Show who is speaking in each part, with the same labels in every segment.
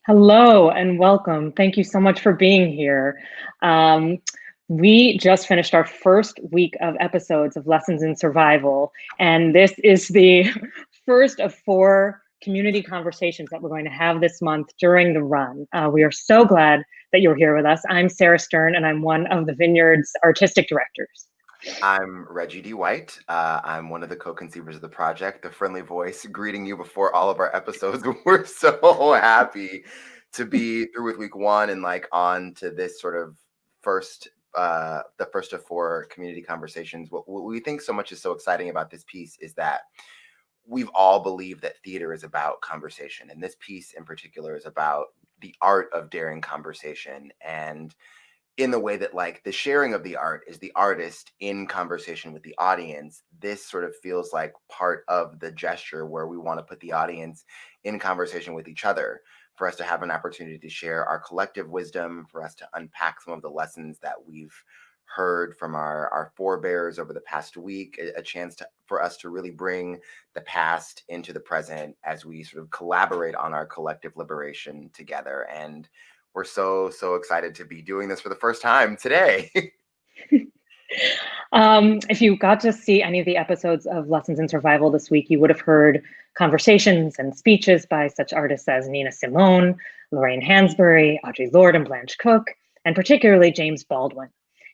Speaker 1: Hello and welcome. Thank you so much for being here. Um, we just finished our first week of episodes of Lessons in Survival, and this is the first of four community conversations that we're going to have this month during the run. We are so glad that you're here with us. I'm Sarah Stern, and I'm one of the Vineyard's artistic directors.
Speaker 2: I'm Reggie D. White. I'm one of the co-conceivers of the project, the friendly voice greeting you before all of our episodes. We're so happy to be through with week one and on to this sort of the first of four community conversations. What we think so much is so exciting about this piece is that we've all believed that theater is about conversation. And this piece in particular is about the art of daring conversation, and in the way that the sharing of the art is the artist in conversation with the audience. This sort of feels like part of the gesture where we want to put the audience in conversation with each other, for us to have an opportunity to share our collective wisdom, for us to unpack some of the lessons that we've heard from our forebears over the past week, a chance for us to really bring the past into the present as we sort of collaborate on our collective liberation together. And we're so excited to be doing this for the first time today.
Speaker 1: If you got to see any of the episodes of Lessons in Survival this week, you would have heard conversations and speeches by such artists as Nina Simone, Lorraine Hansberry, Audre Lorde, and Blanche Cook, and particularly James Baldwin.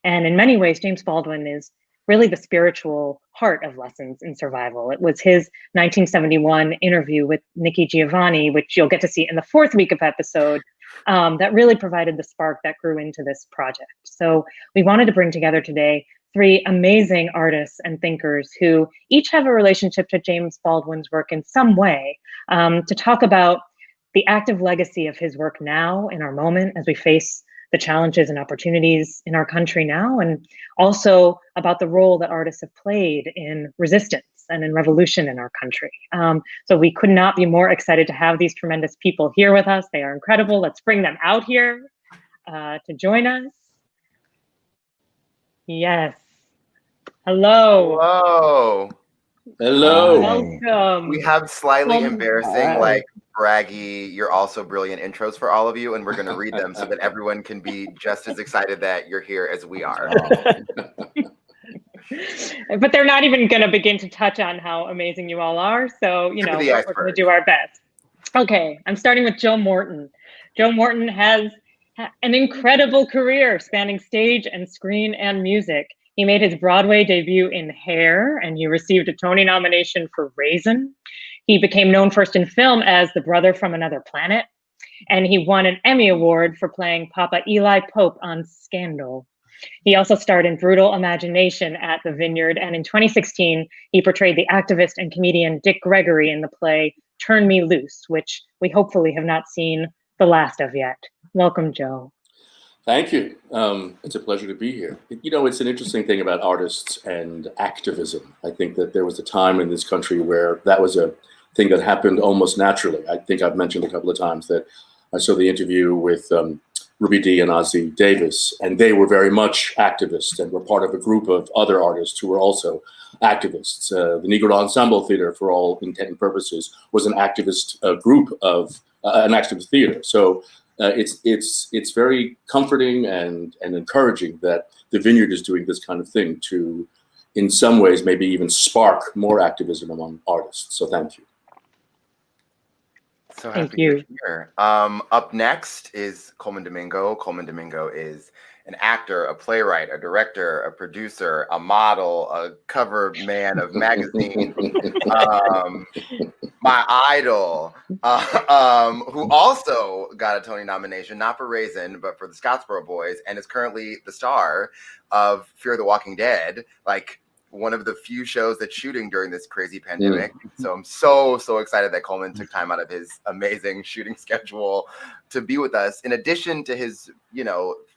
Speaker 1: And in many ways, James Baldwin is really the spiritual heart of Lessons in Survival. It was his 1971 interview with Nikki Giovanni, which you'll get to see in the fourth week of episode, that really provided the spark that grew into this project. So we wanted to bring together today three amazing artists and thinkers who each have a relationship to James Baldwin's work in some way, to talk about the active legacy of his work now in our moment as we face the challenges and opportunities in our country now, and also about the role that artists have played in resistance and in revolution in our country. So we could not be more excited to have these tremendous people here with us. They are incredible. Let's bring them out here to join us. Yes. Hello.
Speaker 3: Hello.
Speaker 1: Welcome.
Speaker 2: We have slightly embarrassing,
Speaker 3: Hi.
Speaker 2: braggy, you're also brilliant intros for all of you, and we're going to read them so that everyone can be just as excited that you're here as we are.
Speaker 1: But they're not even going to begin to touch on how amazing you all are. So, we're going to do our best. Okay, I'm starting with Joe Morton. Joe Morton has an incredible career spanning stage and screen and music. He made his Broadway debut in Hair, and he received a Tony nomination for Raisin. He became known first in film as the brother from another planet, and he won an Emmy Award for playing Papa Eli Pope on Scandal. He also starred in Brutal Imagination at the Vineyard, and in 2016, he portrayed the activist and comedian Dick Gregory in the play Turn Me Loose, which we hopefully have not seen the last of yet. Welcome, Joe.
Speaker 3: Thank you. It's a pleasure to be here. It's an interesting thing about artists and activism. I think that there was a time in this country where that was a thing that happened almost naturally. I think I've mentioned a couple of times that I saw the interview with Ruby Dee and Ossie Davis, and they were very much activists and were part of a group of other artists who were also activists. The Negro Ensemble Theater, for all intent and purposes, was an activist group of an activist theater. So it's very comforting and encouraging that the Vineyard is doing this kind of thing to, in some ways, maybe even spark more activism among artists. So thank you.
Speaker 2: So happy you're here. Up next is Colman Domingo. Colman Domingo is an actor, a playwright, a director, a producer, a model, a cover man of magazine, my idol, who also got a Tony nomination, not for Raisin, but for the Scottsboro Boys, and is currently the star of Fear the Walking Dead, one of the few shows that's shooting during this crazy pandemic. So I'm so excited that Colman took time out of his amazing shooting schedule to be with us. In addition to his,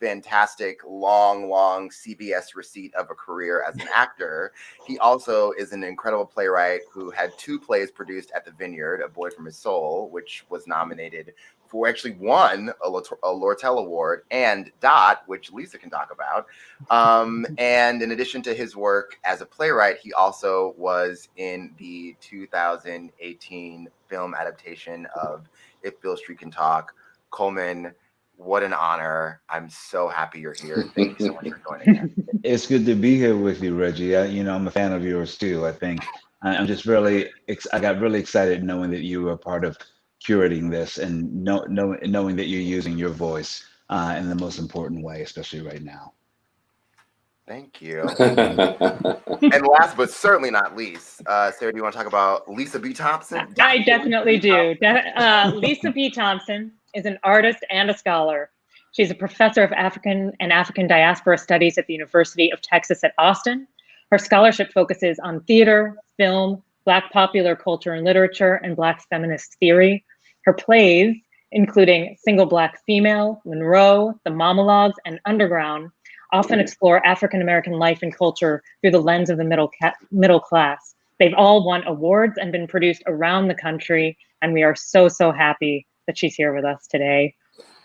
Speaker 2: fantastic, long CBS receipt of a career as an actor, he also is an incredible playwright who had two plays produced at the Vineyard, A Boy from His Soul, which was nominated for, actually won a Lortel Award, and Dot, which Lisa can talk about. And in addition to his work as a playwright, he also was in the 2018 film adaptation of If Beale Street Can Talk, Colman, what an honor. I'm so happy you're here. Thank you so much for joining us.
Speaker 4: It's good to be here with you, Reggie. I'm a fan of yours too. I think I'm just I got really excited knowing that you were part of curating this and knowing that you're using your voice in the most important way, especially right now.
Speaker 2: Thank you. And last but certainly not least, Sarah, do you want to talk about Lisa B. Thompson?
Speaker 1: I definitely do. Lisa B. Thompson is an artist and a scholar. She's a professor of African and African diaspora studies at the University of Texas at Austin. Her scholarship focuses on theater, film, Black popular culture and literature, and Black feminist theory. Her plays, including Single Black Female, Monroe, The Monologues, and Underground, often explore African-American life and culture through the lens of the middle class. They've all won awards and been produced around the country, and we are so, so happy that she's here with us today.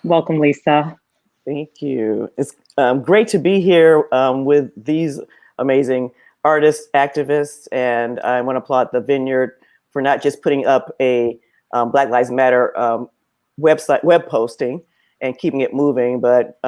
Speaker 1: Welcome, Lisa.
Speaker 5: Thank you. It's great to be here with these amazing artists, activists, and I want to applaud the Vineyard for not just putting up a Black Lives Matter web posting and keeping it moving, but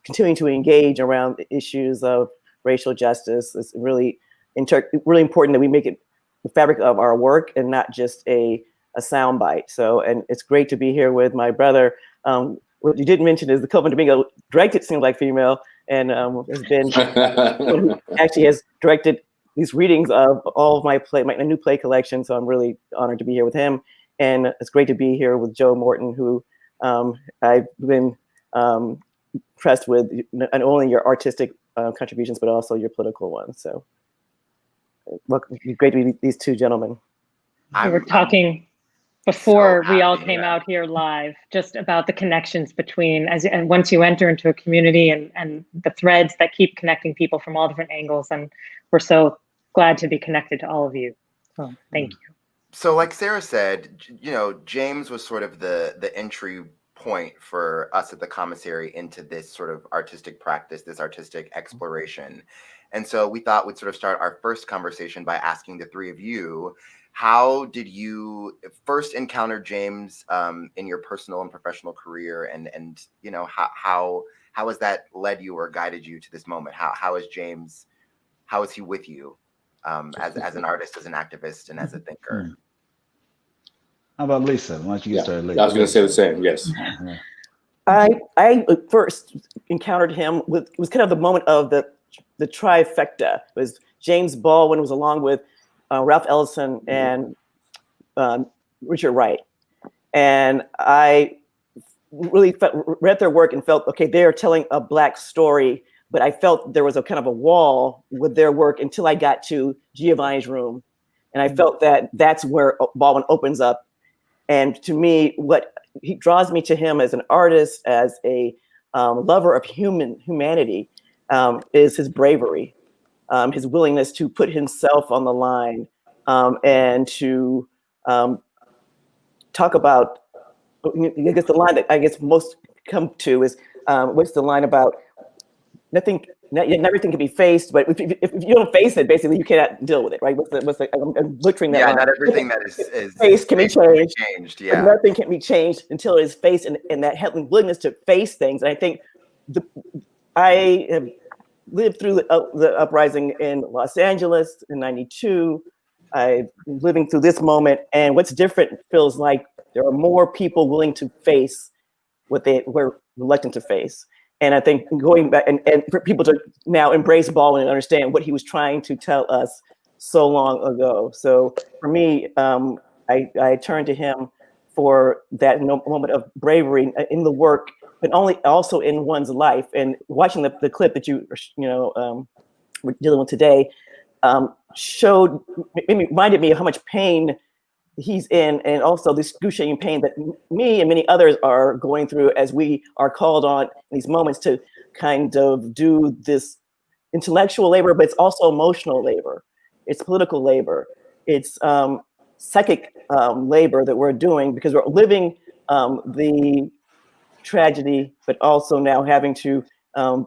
Speaker 5: continuing to engage around the issues of racial justice. It's really important that we make it the fabric of our work and not just a soundbite. So, and it's great to be here with my brother. What you didn't mention is the Colman Domingo directed Single Black Female and has been actually has directed these readings of all of my new play collection. So I'm really honored to be here with him. And it's great to be here with Joe Morton, who I've been impressed with not only your artistic contributions, but also your political ones. So welcome. It's great to be these two gentlemen.
Speaker 1: We were talking before we all came out here live, just about the connections between, and once you enter into a community and the threads that keep connecting people from all different angles. And we're so glad to be connected to all of you. So thank you.
Speaker 2: So like Sarah said, James was sort of the entry point for us at the Commissary into this sort of artistic practice, this artistic exploration. And so we thought we'd sort of start our first conversation by asking the three of you, how did you first encounter James in your personal and professional career? And how has that led you or guided you to this moment? How is James, how is he with you as an artist, as an activist, and as a thinker?
Speaker 4: How about Lisa? Why don't you get started, Lisa?
Speaker 3: I was going to say the same, yes.
Speaker 5: I first encountered him it was kind of the moment of the trifecta. It was James Baldwin was along with Ralph Ellison and Richard Wright. And I really read their work and felt, okay, they are telling a Black story, but I felt there was a kind of a wall with their work until I got to Giovanni's Room. And I felt that that's where Baldwin opens up. And to me, what he draws me to him as an artist, as a lover of humanity, is his bravery, his willingness to put himself on the line, and to talk about, I guess the line that I guess most come to is, what's the line about not everything can be faced, but if you don't face it, basically you cannot deal with it, right? I'm butchering that line.
Speaker 2: Not everything that is
Speaker 5: faced can be changed.
Speaker 2: Yeah,
Speaker 5: nothing can be changed until it is faced, and that willingness to face things. And I think I have lived through the uprising in Los Angeles in '92. I'm living through this moment, and what's different feels like there are more people willing to face what they were reluctant to face. And I think going back and for people to now embrace Baldwin and understand what he was trying to tell us so long ago. So for me, I turned to him for that moment of bravery in the work, but also in one's life. And watching the clip that you we're dealing with today reminded me of how much pain he's in, and also this excruciating pain that me and many others are going through as we are called on in these moments to kind of do this intellectual labor, but it's also emotional labor. It's political labor. It's psychic labor that we're doing because we're living the tragedy, but also now having to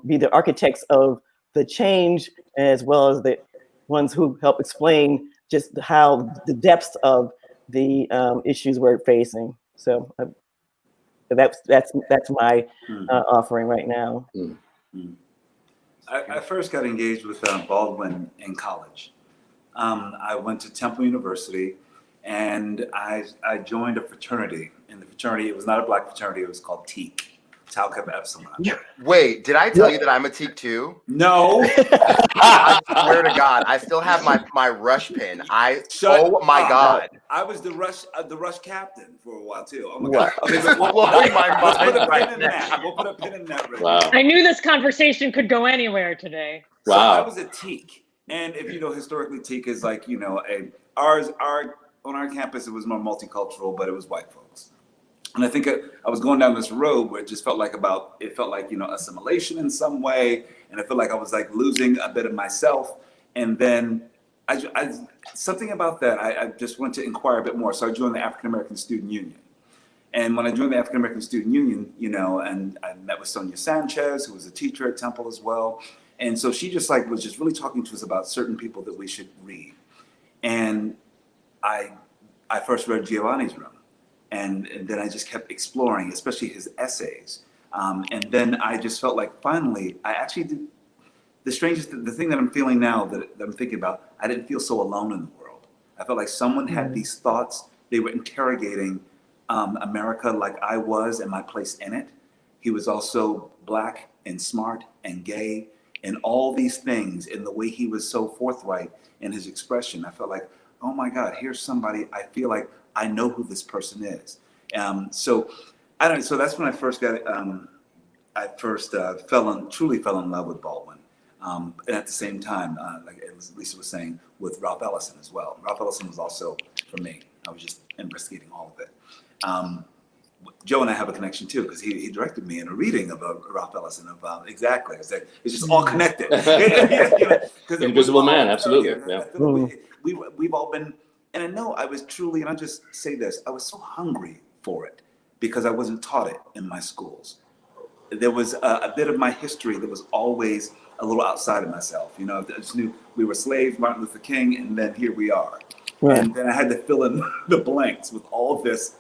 Speaker 5: be the architects of the change, as well as the ones who help explain just how the depths of the issues we're facing. So That's my offering right now.
Speaker 6: I first got engaged with Baldwin in college. I went to Temple University, and I joined a fraternity. In the fraternity, it was not a black fraternity. It was called Teak, Tau Kappa Epsilon.
Speaker 2: Wait, did I tell you that I'm a teak too?
Speaker 6: No.
Speaker 2: I swear to God, I still have my rush pin. Oh my God.
Speaker 6: I was the rush captain for a while too. Oh my
Speaker 5: Wow.
Speaker 6: God.
Speaker 2: This is blowing my
Speaker 6: Let's put
Speaker 2: mind
Speaker 6: a
Speaker 2: right
Speaker 6: pin in
Speaker 2: now.
Speaker 6: that. We'll put a pin in that. Right
Speaker 3: Wow.
Speaker 6: now.
Speaker 1: I knew this conversation could go anywhere today.
Speaker 6: So
Speaker 3: Wow.
Speaker 6: I was a teak, and if you know, historically, teak is like, you know, on our campus it was more multicultural, but it was white folks. And I think I was going down this road where it just felt like you know, assimilation in some way, and I felt like I was like losing a bit of myself. And then I something about that I just went to inquire a bit more. So I joined the African American Student Union. And when I joined the African American Student Union, you know, and I met with Sonia Sanchez, who was a teacher at Temple as well. And so she just like was just really talking to us about certain people that we should read. And I first read Giovanni's Room, and then I just kept exploring, especially his essays. And then I just felt like finally I actually did the thing that I'm feeling now that I'm thinking about, I didn't feel so alone in the world. I felt like someone had these thoughts. They were interrogating America like I was and my place in it. He was also black and smart and gay and all these things, in the way he was so forthright in his expression. I felt like, oh my God, here's somebody, I feel like I know who this person is. So that's when I first got, truly fell in love with Baldwin. And at the same time, like Lisa was saying, with Ralph Ellison as well. Ralph Ellison was also, for me, I was just investigating all of it. Joe and I have a connection too, because he directed me in a reading of Ralph Ellison of exactly. It's just all connected.
Speaker 3: Invisible Man, absolutely. Yeah.
Speaker 6: We've all been, and I know I was truly, and I'll just say this, I was so hungry for it because I wasn't taught it in my schools. There was a bit of my history that was always a little outside of myself. You know, I just knew we were slaves, Martin Luther King, and then here we are. Right. And then I had to fill in the blanks with all of this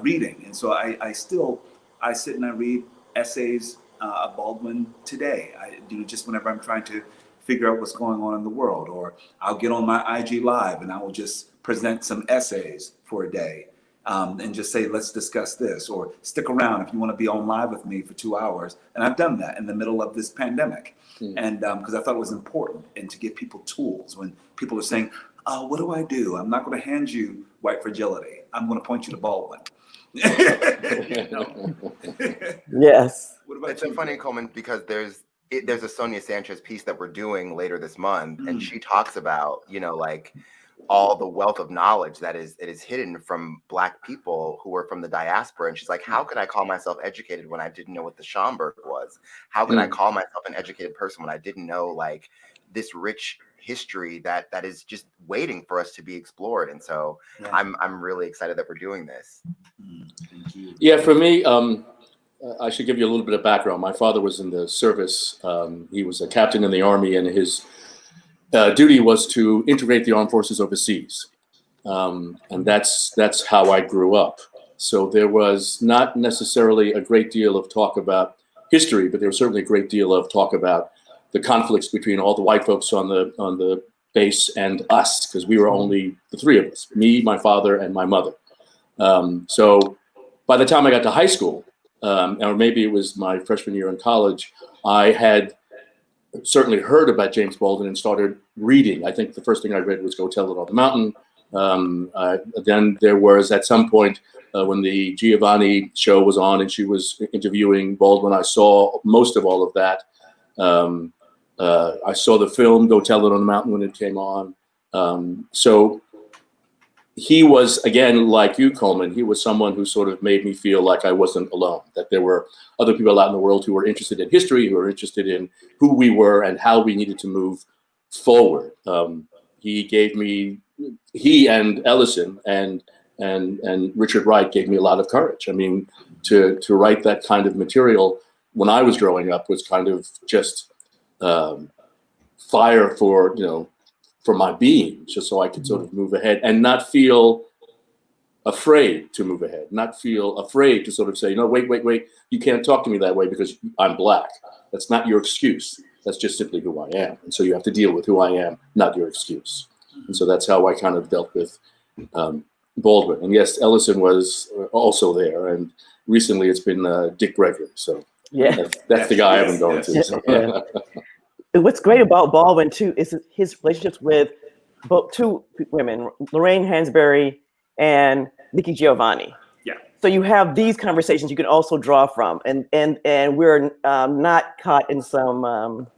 Speaker 6: reading. And so I sit and I read essays of Baldwin today. I do just whenever I'm trying to figure out what's going on in the world, or I'll get on my IG Live and I will just present some essays for a day and just say, let's discuss this, or stick around if you want to be on live with me for 2 hours. And I've done that in the middle of this pandemic. And because I thought it was important, and to give people tools when people are saying, what do I do? I'm not going to hand you white fragility. I'm going to point you to Baldwin.
Speaker 5: Yes.
Speaker 2: It's so funny, Coleman, because there's a Sonia Sanchez piece that we're doing later this month, and she talks about, you know, like all the wealth of knowledge that is hidden from Black people who are from the diaspora. And she's like, how could I call myself educated when I didn't know what the Schomburg was? How could I call myself an educated person when I didn't know like this rich history that is just waiting for us to be explored? And so I'm really excited that we're doing this.
Speaker 6: Thank you.
Speaker 3: Yeah, for me, I should give you a little bit of background. My father was in the service. He was a captain in the Army, and his duty was to integrate the armed forces overseas. And that's how I grew up. So there was not necessarily a great deal of talk about history, but there was certainly a great deal of talk about the conflicts between all the white folks on the base and us, because we were only the three of us, me, my father, and my mother. So by the time I got to high school, or maybe it was my freshman year in college, I had certainly heard about James Baldwin and started reading. I think the first thing I read was Go Tell It on the Mountain. Then there was, at some point, when the Giovanni show was on and she was interviewing Baldwin, I saw most of all of that. I saw the film Go Tell It on the Mountain when it came on. So he was, again, like you, Coleman, he was someone who sort of made me feel like I wasn't alone, that there were other people out in the world who were interested in history, who were interested in who we were and how we needed to move forward. He and Ellison and Richard Wright gave me a lot of courage. I mean, to write that kind of material when I was growing up was kind of just fire for my being, just so I could sort of move ahead and not feel afraid to move ahead, not feel afraid to sort of say, no, wait, you can't talk to me that way because I'm Black. That's not your excuse. That's just simply who I am. And so you have to deal with who I am, not your excuse. And so that's how I kind of dealt with Baldwin. And yes, Ellison was also there. And recently it's been Dick Gregory. So that's the guy I've been going to. So.
Speaker 5: Yeah. What's great about Baldwin, too, is his relationships with both two women, Lorraine Hansberry and Nikki Giovanni.
Speaker 6: Yeah.
Speaker 5: So you have these conversations you can also draw from, and we're not caught in some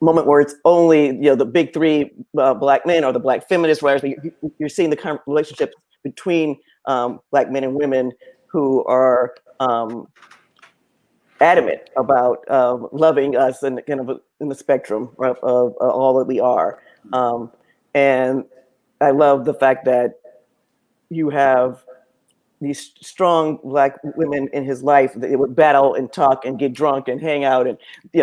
Speaker 5: moment where it's only the big three Black men or the Black feminist writers. You're seeing the relationships between Black men and women who are adamant about loving us and kind of in the spectrum of all that we are. And I love the fact that you have these strong Black women in his life that would battle and talk and get drunk and hang out. And,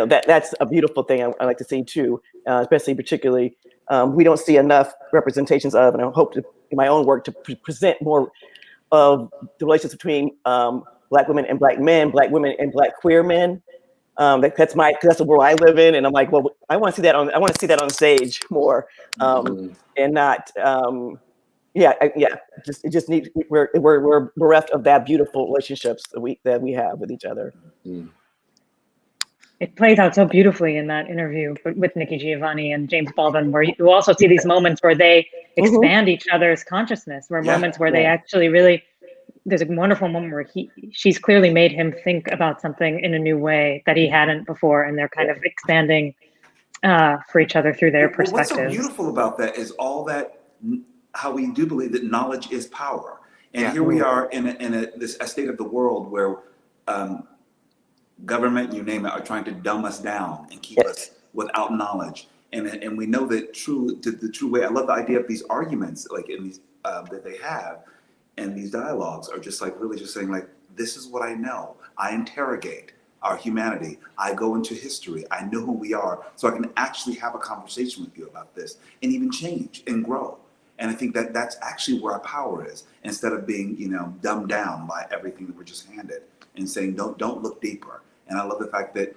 Speaker 5: that's a beautiful thing I like to see too, especially particularly, we don't see enough representations of, and I hope to, in my own work, to present more of the relations between Black women and Black men, Black women and Black queer men. That's the world I live in, and I'm like, well, I want to see that on stage more, and not, just need we're bereft of that beautiful relationships that we have with each other.
Speaker 1: It plays out so beautifully in that interview with Nikki Giovanni and James Baldwin, where you also see these moments where they expand each other's consciousness, moments where they actually really. There's a wonderful moment where she's clearly made him think about something in a new way that he hadn't before, and they're kind of expanding for each other through their perspectives.
Speaker 6: What's so beautiful about that is all that, how we do believe that knowledge is power. And here we are in a state of the world where government, you name it, are trying to dumb us down and keep us without knowledge. And we know that the true way. I love the idea of these arguments, like in these that they have. And these dialogues are just like really just saying like, this is what I know. I interrogate our humanity. I go into history. I know who we are. So I can actually have a conversation with you about this and even change and grow. And I think that that's actually where our power is, instead of being, dumbed down by everything that we're just handed and saying, don't look deeper. And I love the fact that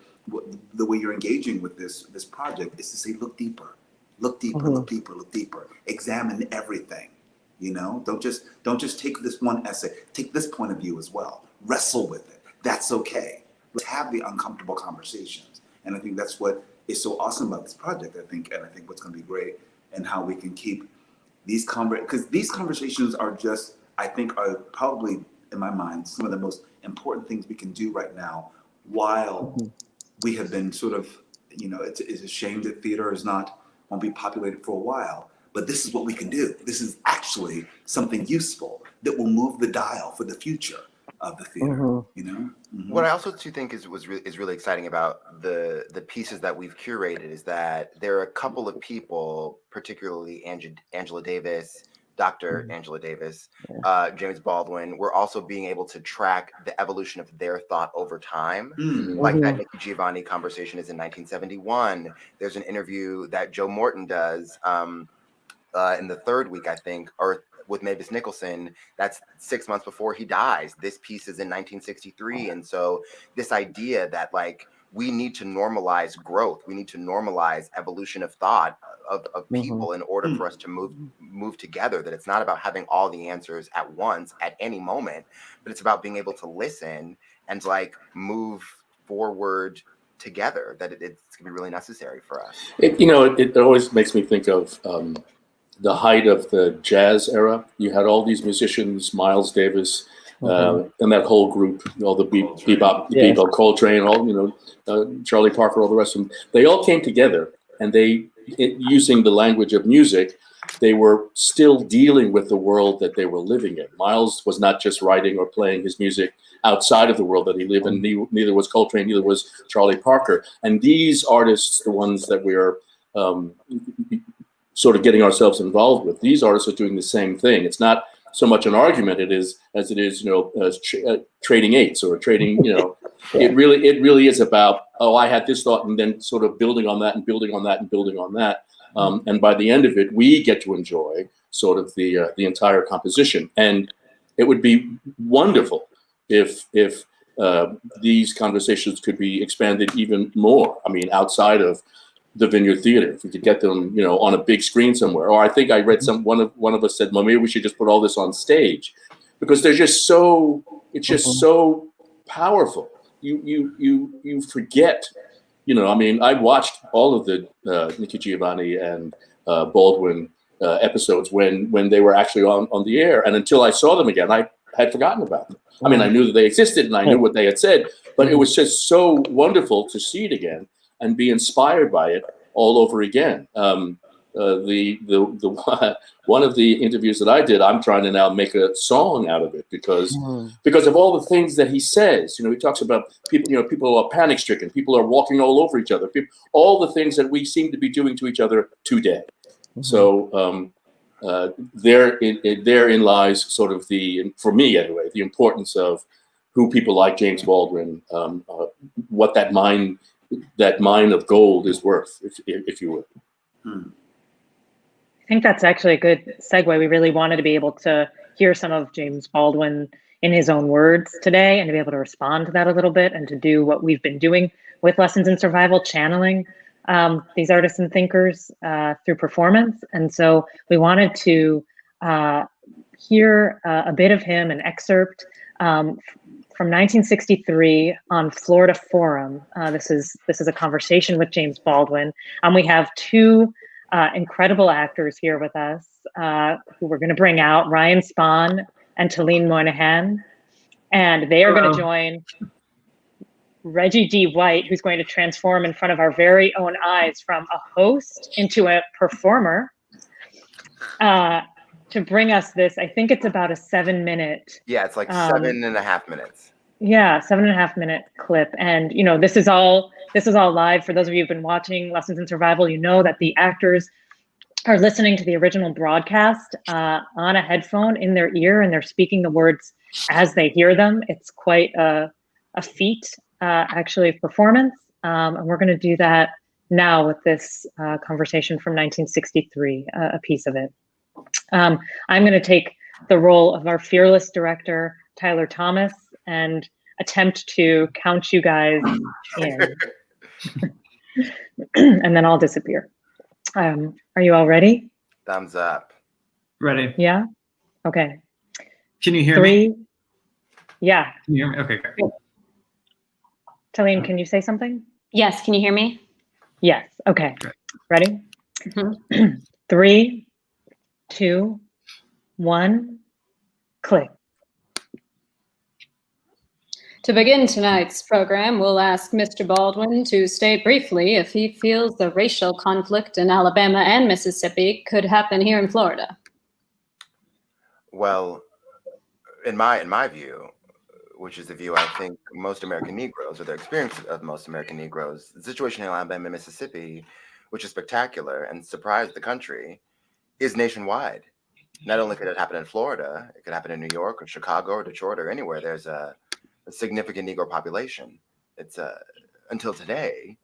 Speaker 6: the way you're engaging with this project is to say, look deeper, look deeper, look deeper, look deeper, examine everything. Don't just take this one essay, take this point of view as well. Wrestle with it. That's okay. Let's have the uncomfortable conversations. And I think that's what is so awesome about this project, I think what's going to be great, and how we can keep these because these conversations are just, I think, are probably, in my mind, some of the most important things we can do right now, while we have been sort of, it's a shame that theater won't be populated for a while. But this is what we can do. This is actually something useful that will move the dial for the future of the theater.
Speaker 2: What I also too think is really exciting about the pieces that we've curated is that there are a couple of people, particularly Angela Davis, Dr. Angela Davis, James Baldwin. We're also being able to track the evolution of their thought over time. Like that Nikki Giovanni conversation is in 1971. There's an interview that Joe Morton does. In the third week, I think, or with Mavis Nicholson, that's 6 months before he dies. This piece is in 1963. And so this idea that like we need to normalize growth, we need to normalize evolution of thought of people in order for us to move together, that it's not about having all the answers at once at any moment, but it's about being able to listen and like move forward together, that it's going to be really necessary for us.
Speaker 3: It always makes me think of the height of the jazz era. You had all these musicians, Miles Davis, and that whole group, all the bebop Coltrane, all Charlie Parker, all the rest of them. They all came together, and using the language of music, they were still dealing with the world that they were living in. Miles was not just writing or playing his music outside of the world that he lived in. Neither was Coltrane, neither was Charlie Parker. And these artists, the ones that we're sort of getting ourselves involved with, these artists are doing the same thing. It's not so much an argument as it is trading eights or trading, it really is about, I had this thought, and then sort of building on that and building on that and building on that. And by the end of it, we get to enjoy sort of the entire composition. And it would be wonderful if these conversations could be expanded even more. I mean, outside of the Vineyard Theater, if we could get them, on a big screen somewhere. Or I think I read one of us said, well, maybe we should just put all this on stage, because it's just so powerful. You forget, I mean, I watched all of the Nikki Giovanni and Baldwin episodes when they were actually on the air, and until I saw them again, I had forgotten about them. I mean, I knew that they existed and I knew what they had said, but it was just so wonderful to see it again and be inspired by it all over again. The one of the interviews that I did, I'm trying to now make a song out of it because of all the things that he says. He talks about people. People are panic stricken. People are walking all over each other. All the things that we seem to be doing to each other today. So therein lies sort of for me anyway, the importance of who people like James Baldwin, what that mine of gold is worth, if you would.
Speaker 1: I think that's actually a good segue. We really wanted to be able to hear some of James Baldwin in his own words today, and to be able to respond to that a little bit, and to do what we've been doing with Lessons in Survival, channeling these artists and thinkers through performance. And so we wanted to hear a bit of him, an excerpt from 1963 on Florida Forum. This is a conversation with James Baldwin. We have two incredible actors here with us who we're going to bring out, Ryan Spahn and Talene Moynihan. And they are going to join Reggie D. White, who's going to transform in front of our very own eyes from a host into a performer, to bring us this. I think it's about a 7-minute.
Speaker 2: Yeah, it's like 7.5 minutes.
Speaker 1: Yeah, 7.5-minute clip. And, this is all live. For those of you who've been watching Lessons in Survival, you know that the actors are listening to the original broadcast on a headphone in their ear, and they're speaking the words as they hear them. It's quite a feat, actually, of performance. And we're going to do that now with this conversation from 1963, a piece of it. I'm going to take the role of our fearless director, Tyler Thomas, and attempt to count you guys in. And then I'll disappear. Are you all ready?
Speaker 2: Thumbs up.
Speaker 7: Ready.
Speaker 1: Yeah? Okay.
Speaker 7: Can you hear me?
Speaker 1: Yeah.
Speaker 7: Can you hear me? Okay, great.
Speaker 1: Talene, can you say something?
Speaker 8: Yes, can you hear me?
Speaker 1: Yes. Okay.
Speaker 7: Great.
Speaker 1: Ready? 3, 2, 1, click.
Speaker 8: To begin tonight's program, we'll ask Mr. Baldwin to state briefly if he feels the racial conflict in Alabama and Mississippi could happen here in Florida.
Speaker 2: Well, in my view, which is the view I think most American Negroes, or the experience of most American Negroes, the situation in Alabama and Mississippi, which is spectacular and surprised the country, is nationwide. Not only could it happen in Florida, it could happen in New York or Chicago or Detroit or anywhere there's a significant Negro population. It's until today,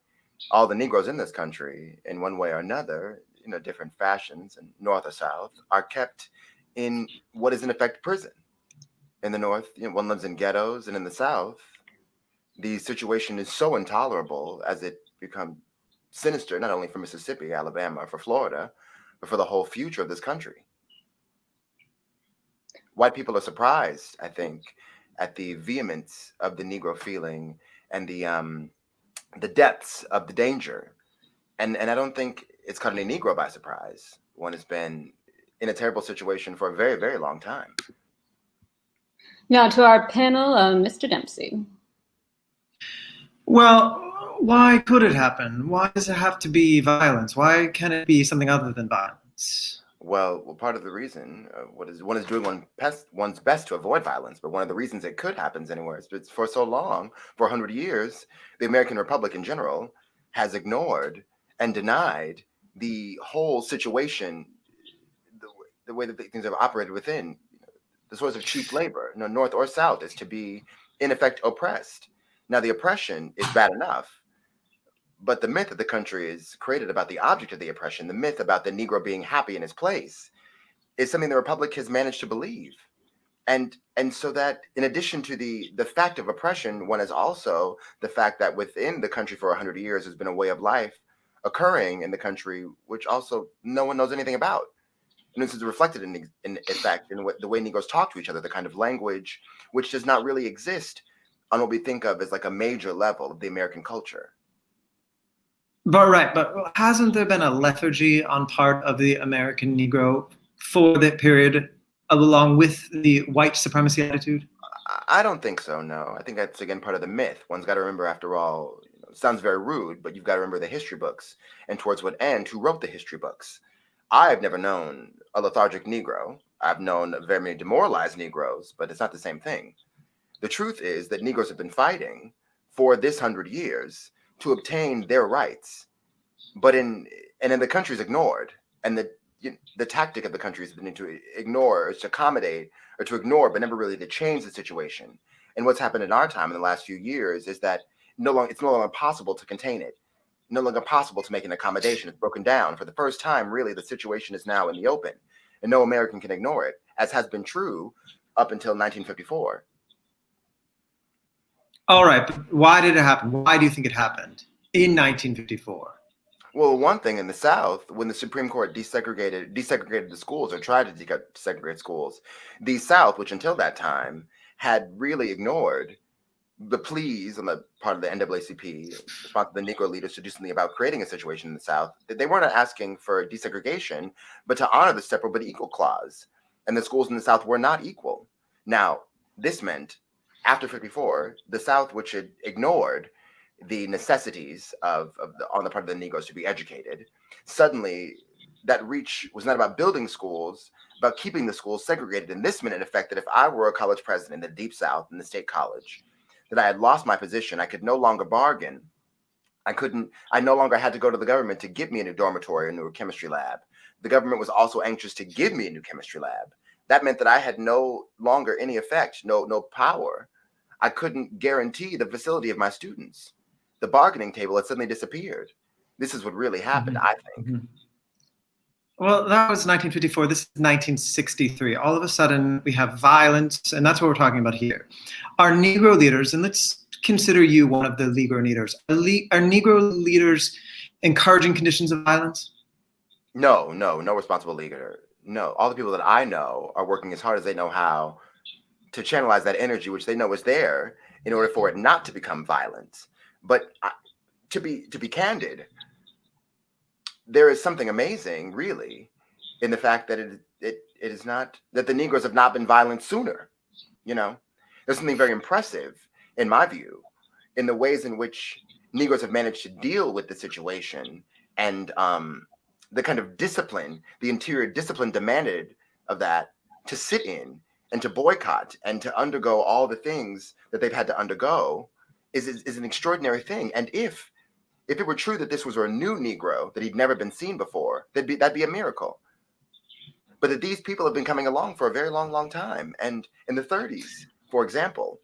Speaker 2: all the Negroes in this country, in one way or another, different fashions, and North or South, are kept in what is in effect prison. In the North, one lives in ghettos, and in the South, the situation is so intolerable as it becomes sinister, not only for Mississippi, Alabama, or for Florida, but for the whole future of this country. White people are surprised, I think, at the vehemence of the Negro feeling and the depths of the danger. And I don't think it's caught any Negro by surprise. One has been in a terrible situation for a very, very long time.
Speaker 8: Now to our panel, Mr. Dempsey.
Speaker 7: Well, why could it happen? Why does it have to be violence? Why can't it be something other than violence?
Speaker 2: Well, part of the reason one is doing one's best to avoid violence, but one of the reasons it could happen anywhere is because for so long, for 100 years, the American Republic in general has ignored and denied the whole situation, the way that things have operated within the source of cheap labor, North or South, is to be in effect oppressed. Now, the oppression is bad enough, But the myth that the country is created about the object of the oppression, the myth about the Negro being happy in his place, is something the Republic has managed to believe. And so that in addition to the fact of oppression, one is also the fact that within the country for 100 years has been a way of life occurring in the country which also no one knows anything about. And this is reflected in fact in what the way Negroes talk to each other, the kind of language which does not really exist on what we think of as like a major level of the American culture.
Speaker 7: But hasn't there been a lethargy on part of the American Negro for that period, along with the white supremacy attitude?
Speaker 2: I don't think so, no. I think that's, again, part of the myth. One's got to remember, after all, it sounds very rude, but you've got to remember the history books, and towards what end, who wrote the history books. I've never known a lethargic Negro. I've known very many demoralized Negroes, but it's not the same thing. The truth is that Negroes have been fighting for this 100 years to obtain their rights, but then the country's ignored, and the tactic of the country has been to ignore, or to accommodate, or to ignore, but never really to change the situation. And what's happened in our time in the last few years is that it's no longer possible to contain it, no longer possible to make an accommodation. It's broken down. For the first time, really, the situation is now in the open, and no American can ignore it, as has been true up until 1954.
Speaker 7: All right, but why did it happen? Why do you think it happened in 1954?
Speaker 2: Well, one thing in the South, when the Supreme Court desegregated the schools, or tried to desegregate schools, the South, which until that time had really ignored the pleas on the part of the NAACP, response to the Negro leaders to do something about creating a situation in the South. They weren't asking for desegregation, but to honor the separate but equal clause. And the schools in the South were not equal. Now, this meant, after 54, the South, which had ignored the necessities on the part of the Negroes to be educated, suddenly that reach was not about building schools, about keeping the schools segregated. And this meant, in effect, that if I were a college president in the Deep South, in the state college, that I had lost my position. I could no longer bargain. I no longer had to go to the government to give me a new dormitory, a new chemistry lab. The government was also anxious to give me a new chemistry lab. That meant that I had no longer any effect, no power. I couldn't guarantee the facility of my students. The bargaining table had suddenly disappeared. This is what really happened, I think.
Speaker 7: Mm-hmm. Well, that was 1954. This is 1963. All of a sudden, we have violence, and that's what we're talking about here. Are Negro leaders, and let's consider you one of the Negro leaders, are Negro leaders encouraging conditions of violence?
Speaker 2: No responsible leader. No, all the people that I know are working as hard as they know how to channelize that energy, which they know is there, in order for it not to become violent. But to be candid, there is something amazing, really, in the fact that it is not that the Negroes have not been violent sooner. There's something very impressive, in my view, in the ways in which Negroes have managed to deal with the situation and the kind of discipline, the interior discipline demanded of that, to sit in and to boycott and to undergo all the things that they've had to undergo is an extraordinary thing. And if it were true that this was a new Negro, that he'd never been seen before, that'd be a miracle. But that these people have been coming along for a very long, long time. And in the 30s, for example,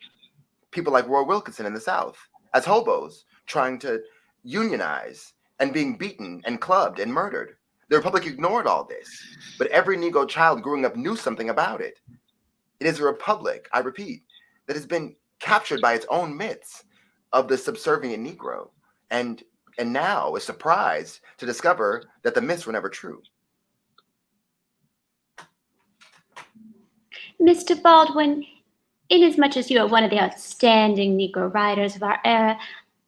Speaker 2: people like Roy Wilkinson in the South, as hobos, trying to unionize and being beaten and clubbed and murdered. The Republic ignored all this, but every Negro child growing up knew something about it. It is a republic, I repeat, that has been captured by its own myths of the subservient Negro, and now is surprised to discover that the myths were never true.
Speaker 9: Mr. Baldwin, inasmuch as you are one of the outstanding Negro writers of our era,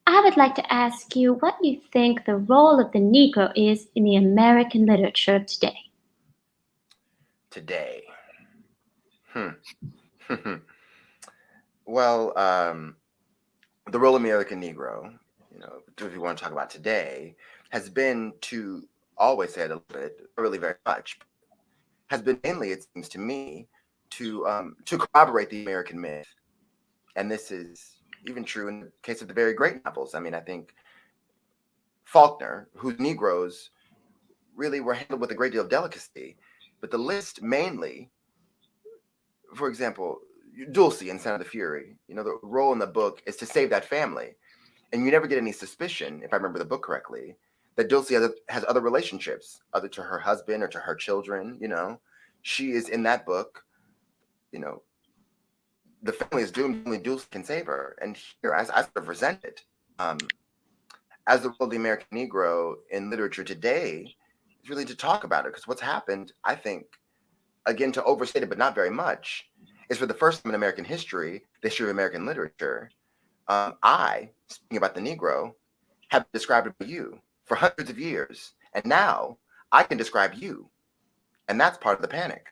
Speaker 9: I would like to ask you what you think the role of the Negro is in the American literature of today.
Speaker 2: Today. Well, the role of the American Negro, if you want to talk about today, has been to always say it a little bit, really very much, has been mainly, it seems to me, to corroborate the American myth. And this is even true in the case of the very great novels. I mean, I think Faulkner, whose Negroes really were handled with a great deal of delicacy, but the list mainly, for example, Dulcie in Sound of the Fury, the role in the book is to save that family. and you never get any suspicion, if I remember the book correctly, that Dulce has other relationships other to her husband or to her children. She is in that book, the family is doomed, only Dulce can save her. And here, I sort of resent it. As the role of the American Negro in literature today is really to talk about it, because what's happened, I think, again, to overstate it, but not very much, is for the first time in American history, the history of American literature, I, speaking about the Negro, have described it by you for hundreds of years. And now I can describe you. And that's part of the panic.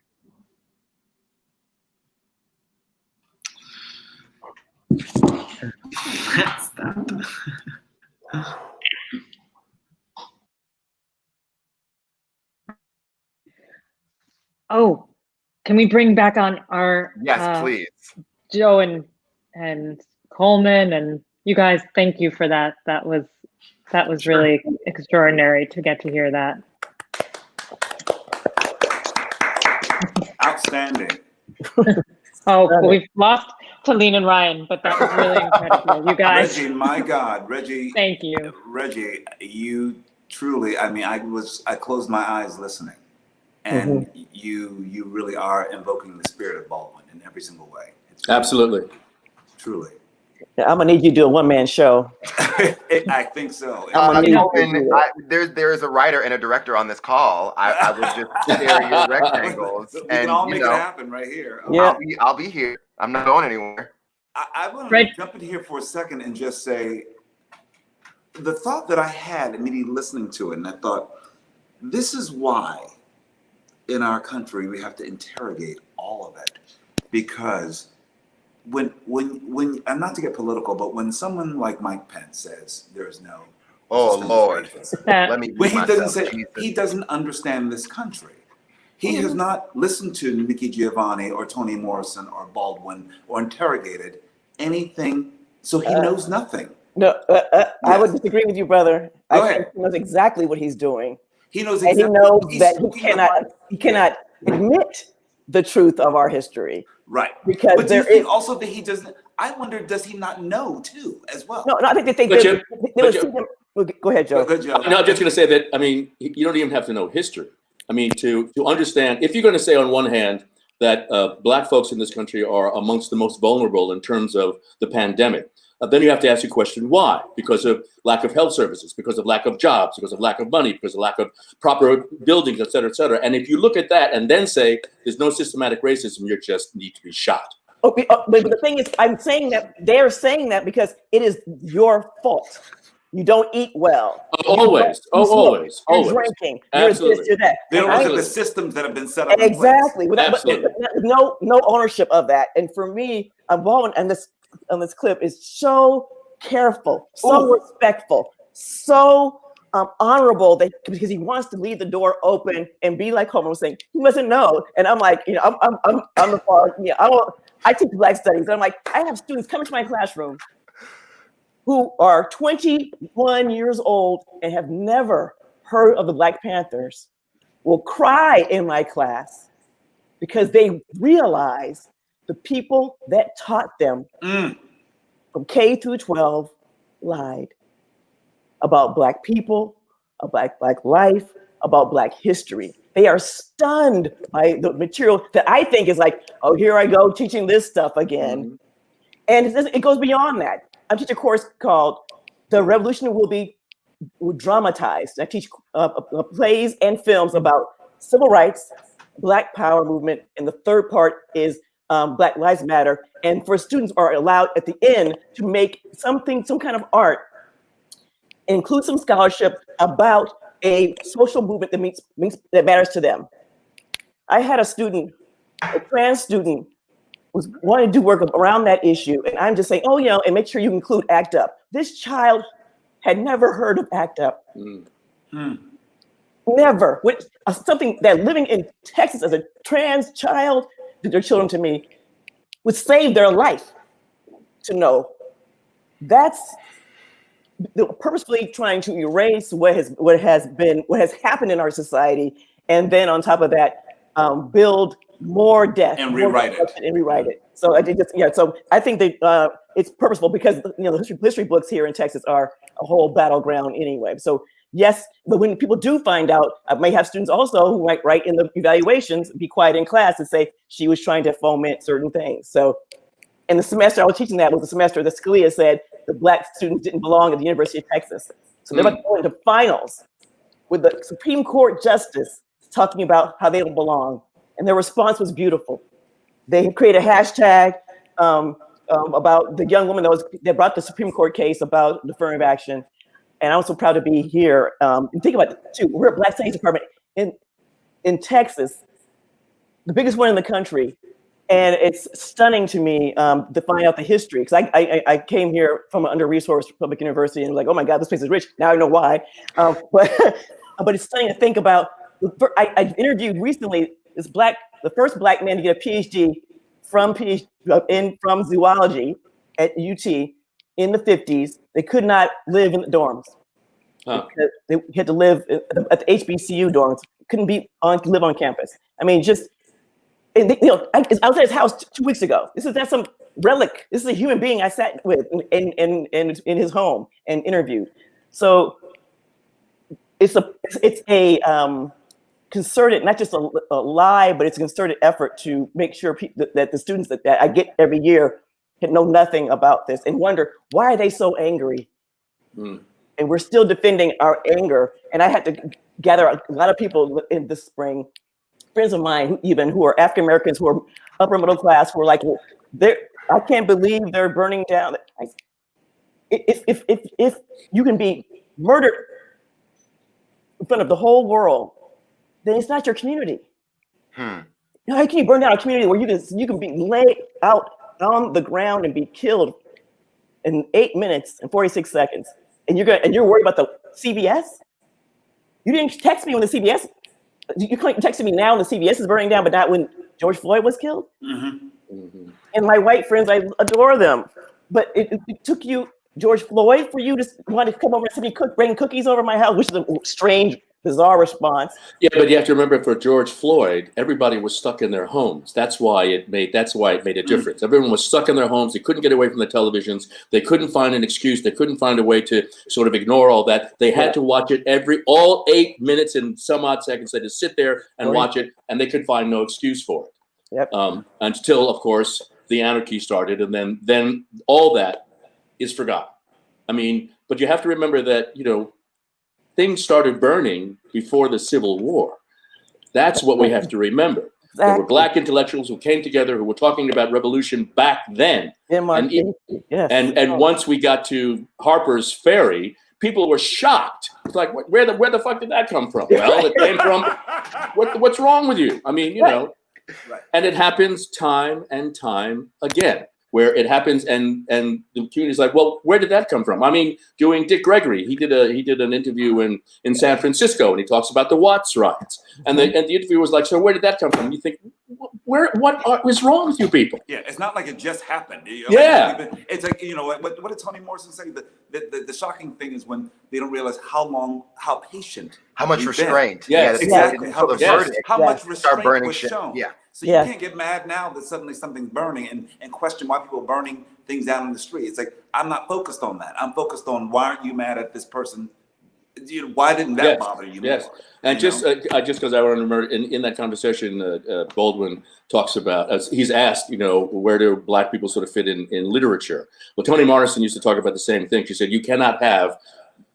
Speaker 7: That's that.
Speaker 1: Oh, can we bring back on our
Speaker 2: Yes, please.
Speaker 1: Joe and Coleman, and you guys, thank you for that. That was really extraordinary to get to hear that.
Speaker 6: Outstanding.
Speaker 1: Oh, well, we've lost Talene and Ryan, but that was really incredible. You guys.
Speaker 6: Reggie, my God, Reggie.
Speaker 1: Thank you.
Speaker 6: Reggie, you truly, I closed my eyes listening. And you really are invoking the spirit of Baldwin in every single way.
Speaker 3: Absolutely.
Speaker 6: Truly.
Speaker 5: Yeah, I'm gonna need you to do a one-man show.
Speaker 6: I think so.
Speaker 2: There is a writer and a director on this call. I will just share your rectangles.
Speaker 6: We
Speaker 2: and
Speaker 6: can all make it happen right here.
Speaker 5: Yeah.
Speaker 2: I'll be here. I'm not going anywhere.
Speaker 6: I want to jump in here for a second and just say the thought that I had immediately listening to it, and I thought, this is why in our country we have to interrogate all of it, because when and not to get political, but when someone like Mike Pence says there is no
Speaker 2: Lord, let me
Speaker 6: when he doesn't say he doesn't understand this country. He has not listened to Nikki Giovanni or Toni Morrison or Baldwin or interrogated anything, so he knows nothing.
Speaker 5: No, I would disagree with you, brother.
Speaker 6: Go
Speaker 5: I
Speaker 6: ahead.
Speaker 5: think he knows exactly what he's doing.
Speaker 6: He knows
Speaker 5: And
Speaker 6: exactly.
Speaker 5: he knows that he cannot admit the truth of our history.
Speaker 6: Right.
Speaker 5: Because
Speaker 6: but do
Speaker 5: there
Speaker 6: you think
Speaker 5: is
Speaker 6: also that he doesn't? I wonder, does he not know too, as well?
Speaker 5: no. I think they
Speaker 3: But
Speaker 5: think they would see them. Go ahead, Joe.
Speaker 6: Good job.
Speaker 3: No, I'm just going to say that, you don't even have to know history. To understand, if you're going to say on one hand that Black folks in this country are amongst the most vulnerable in terms of the pandemic, then you have to ask the question, why? Because of lack of health services, because of lack of jobs, because of lack of money, because of lack of proper buildings, et cetera, et cetera. And if you look at that and then say there's no systematic racism, you just need to be shot.
Speaker 5: But the thing is, I'm saying that they're saying that because it is your fault. You don't eat well.
Speaker 3: Always.
Speaker 5: You're drinking.
Speaker 3: Absolutely.
Speaker 5: You're this, you're that.
Speaker 6: They don't look at
Speaker 3: Absolutely.
Speaker 6: the systems that have been set up.
Speaker 5: Exactly.
Speaker 3: Absolutely.
Speaker 5: No ownership of that. And for me, Baldwin and this clip is so careful, so respectful, so honorable because he wants to leave the door open and be like Colman was saying. He doesn't know, and I'm like, I'm the far. I teach Black studies, and I'm like, I have students come into my classroom who are 21 years old and have never heard of the Black Panthers, will cry in my class because they realize the people that taught them from K through 12 lied about Black people, about Black life, about Black history. They are stunned by the material that I think is like, oh, here I go teaching this stuff again. And it goes beyond that. I teach a course called The Revolution Will Be Dramatized. I teach plays and films about civil rights, Black power movement, and the third part is Black Lives Matter. And for students are allowed at the end to make some kind of art, include some scholarship about a social movement that matters to them. I had a student, a trans student, was wanting to do work around that issue. And I'm just saying, and make sure you include ACT UP. This child had never heard of ACT UP. Never. Something that living in Texas as a trans child, their children to me, would save their life to know. That's purposefully trying to erase what has happened in our society. And then on top of that, build more death
Speaker 6: And rewrite it.
Speaker 5: And rewrite it. So I think so I think that it's purposeful because the history books here in Texas are a whole battleground anyway. So yes, but when people do find out, I may have students also who might write in the evaluations, be quiet in class and say she was trying to foment certain things. So in the semester I was teaching that was the semester that Scalia said the Black students didn't belong at the University of Texas. So they're about to go into finals with the Supreme Court justice talking about how they don't belong. And their response was beautiful. They created a hashtag about the young woman that brought the Supreme Court case about the affirmative action. And I'm so proud to be here. And think about it too. We're a Black Studies department in Texas, the biggest one in the country. And it's stunning to me to find out the history. Because I came here from an under-resourced public university and was like, oh my God, this place is rich. Now I know why. But it's stunning to think about. I interviewed recently the first Black man to get a PhD from zoology at UT in the 50s. They could not live in the dorms. Because they had to live at the HBCU dorms. Couldn't live on campus. I mean, just I was at his house 2 weeks ago. That's some relic. This is a human being I sat with in his home and interviewed. So it's a concerted, not just a lie, but it's a concerted effort to make sure that the students that I get every year know nothing about this and wonder, why are they so angry? And we're still defending our anger. And I had to gather a lot of people in the spring, friends of mine who are African Americans, who are upper middle class, who are like, I can't believe they're burning down. If you can be murdered in front of the whole world, then it's not your community. How can you burn down a community where you can be laid out on the ground and be killed in 8 minutes and 46 seconds, and you're worried about the CVS? You didn't text me when the CVS. You texted me now when the CVS is burning down, but not when George Floyd was killed. And my white friends, I adore them, but it took you George Floyd for you to want to come over and see me bring cookies over my house, which is a strange, bizarre response.
Speaker 3: Yeah, but you have to remember, for George Floyd, everybody was stuck in their homes. That's why it made a difference. Everyone was stuck in their homes. They couldn't get away from the televisions. They couldn't find an excuse. They couldn't find a way to sort of ignore all that. They had to watch it all 8 minutes and some odd seconds. They had to sit there and watch it, and they could find no excuse for it. Until, of course, the anarchy started, and then all that is forgotten. I mean, but you have to remember that, things started burning before the Civil War. That's what we have to remember. There were Black intellectuals who came together, who were talking about revolution back then. And once we got to Harper's Ferry, people were shocked. It's like, where the fuck did that come from? Well, it came from, what's wrong with you? I mean, and it happens time and time again, where it happens, and the community's like, well, where did that come from? I mean, doing Dick Gregory, he did an interview in San Francisco, and he talks about the Watts riots, and the interview was like, so where did that come from? You think, what was wrong with you people?
Speaker 6: Yeah, it's not like it just happened. It's like, what did Toni Morrison say? The shocking thing is when they don't realize how patient,
Speaker 2: how much restraint.
Speaker 6: Yes, exactly. How much restraint was
Speaker 2: shit.
Speaker 6: shown.
Speaker 2: Yeah.
Speaker 6: So you can't get mad now that suddenly something's burning and question why people are burning things down in the street. It's like, I'm not focused on that. I'm focused on, why aren't you mad at this person? Why didn't that bother you more?
Speaker 3: And just because I want to remember, in that conversation, Baldwin talks about, as he's asked, where do Black people sort of fit in literature? Well, Toni Morrison used to talk about the same thing. She said, you cannot have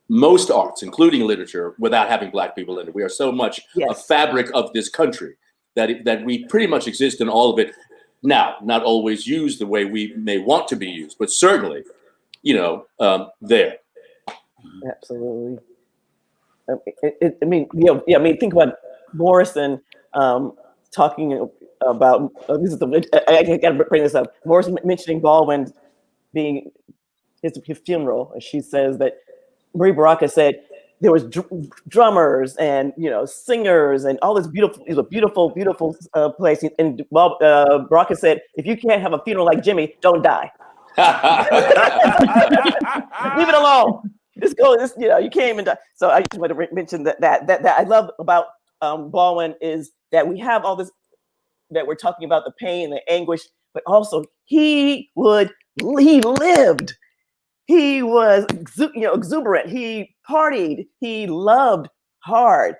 Speaker 3: most arts, including literature, without having Black people in it. We are so much a fabric of this country that we pretty much exist in all of it. Now, not always used the way we may want to be used, but certainly, there.
Speaker 5: Absolutely. Think about Morrison talking about, I got to bring this up. Morrison mentioning Baldwin being his funeral, and she says that Marie Baraka said there was drummers and singers and all this beautiful. It was a beautiful place. And Baraka said, if you can't have a funeral like Jimmy, don't die. Leave it alone. Just go. You can't even die. So I just want to mention that I love about Baldwin is that we have all this that were talking about the pain, the anguish, but also he lived. He was, exuberant. He partied. He loved hard.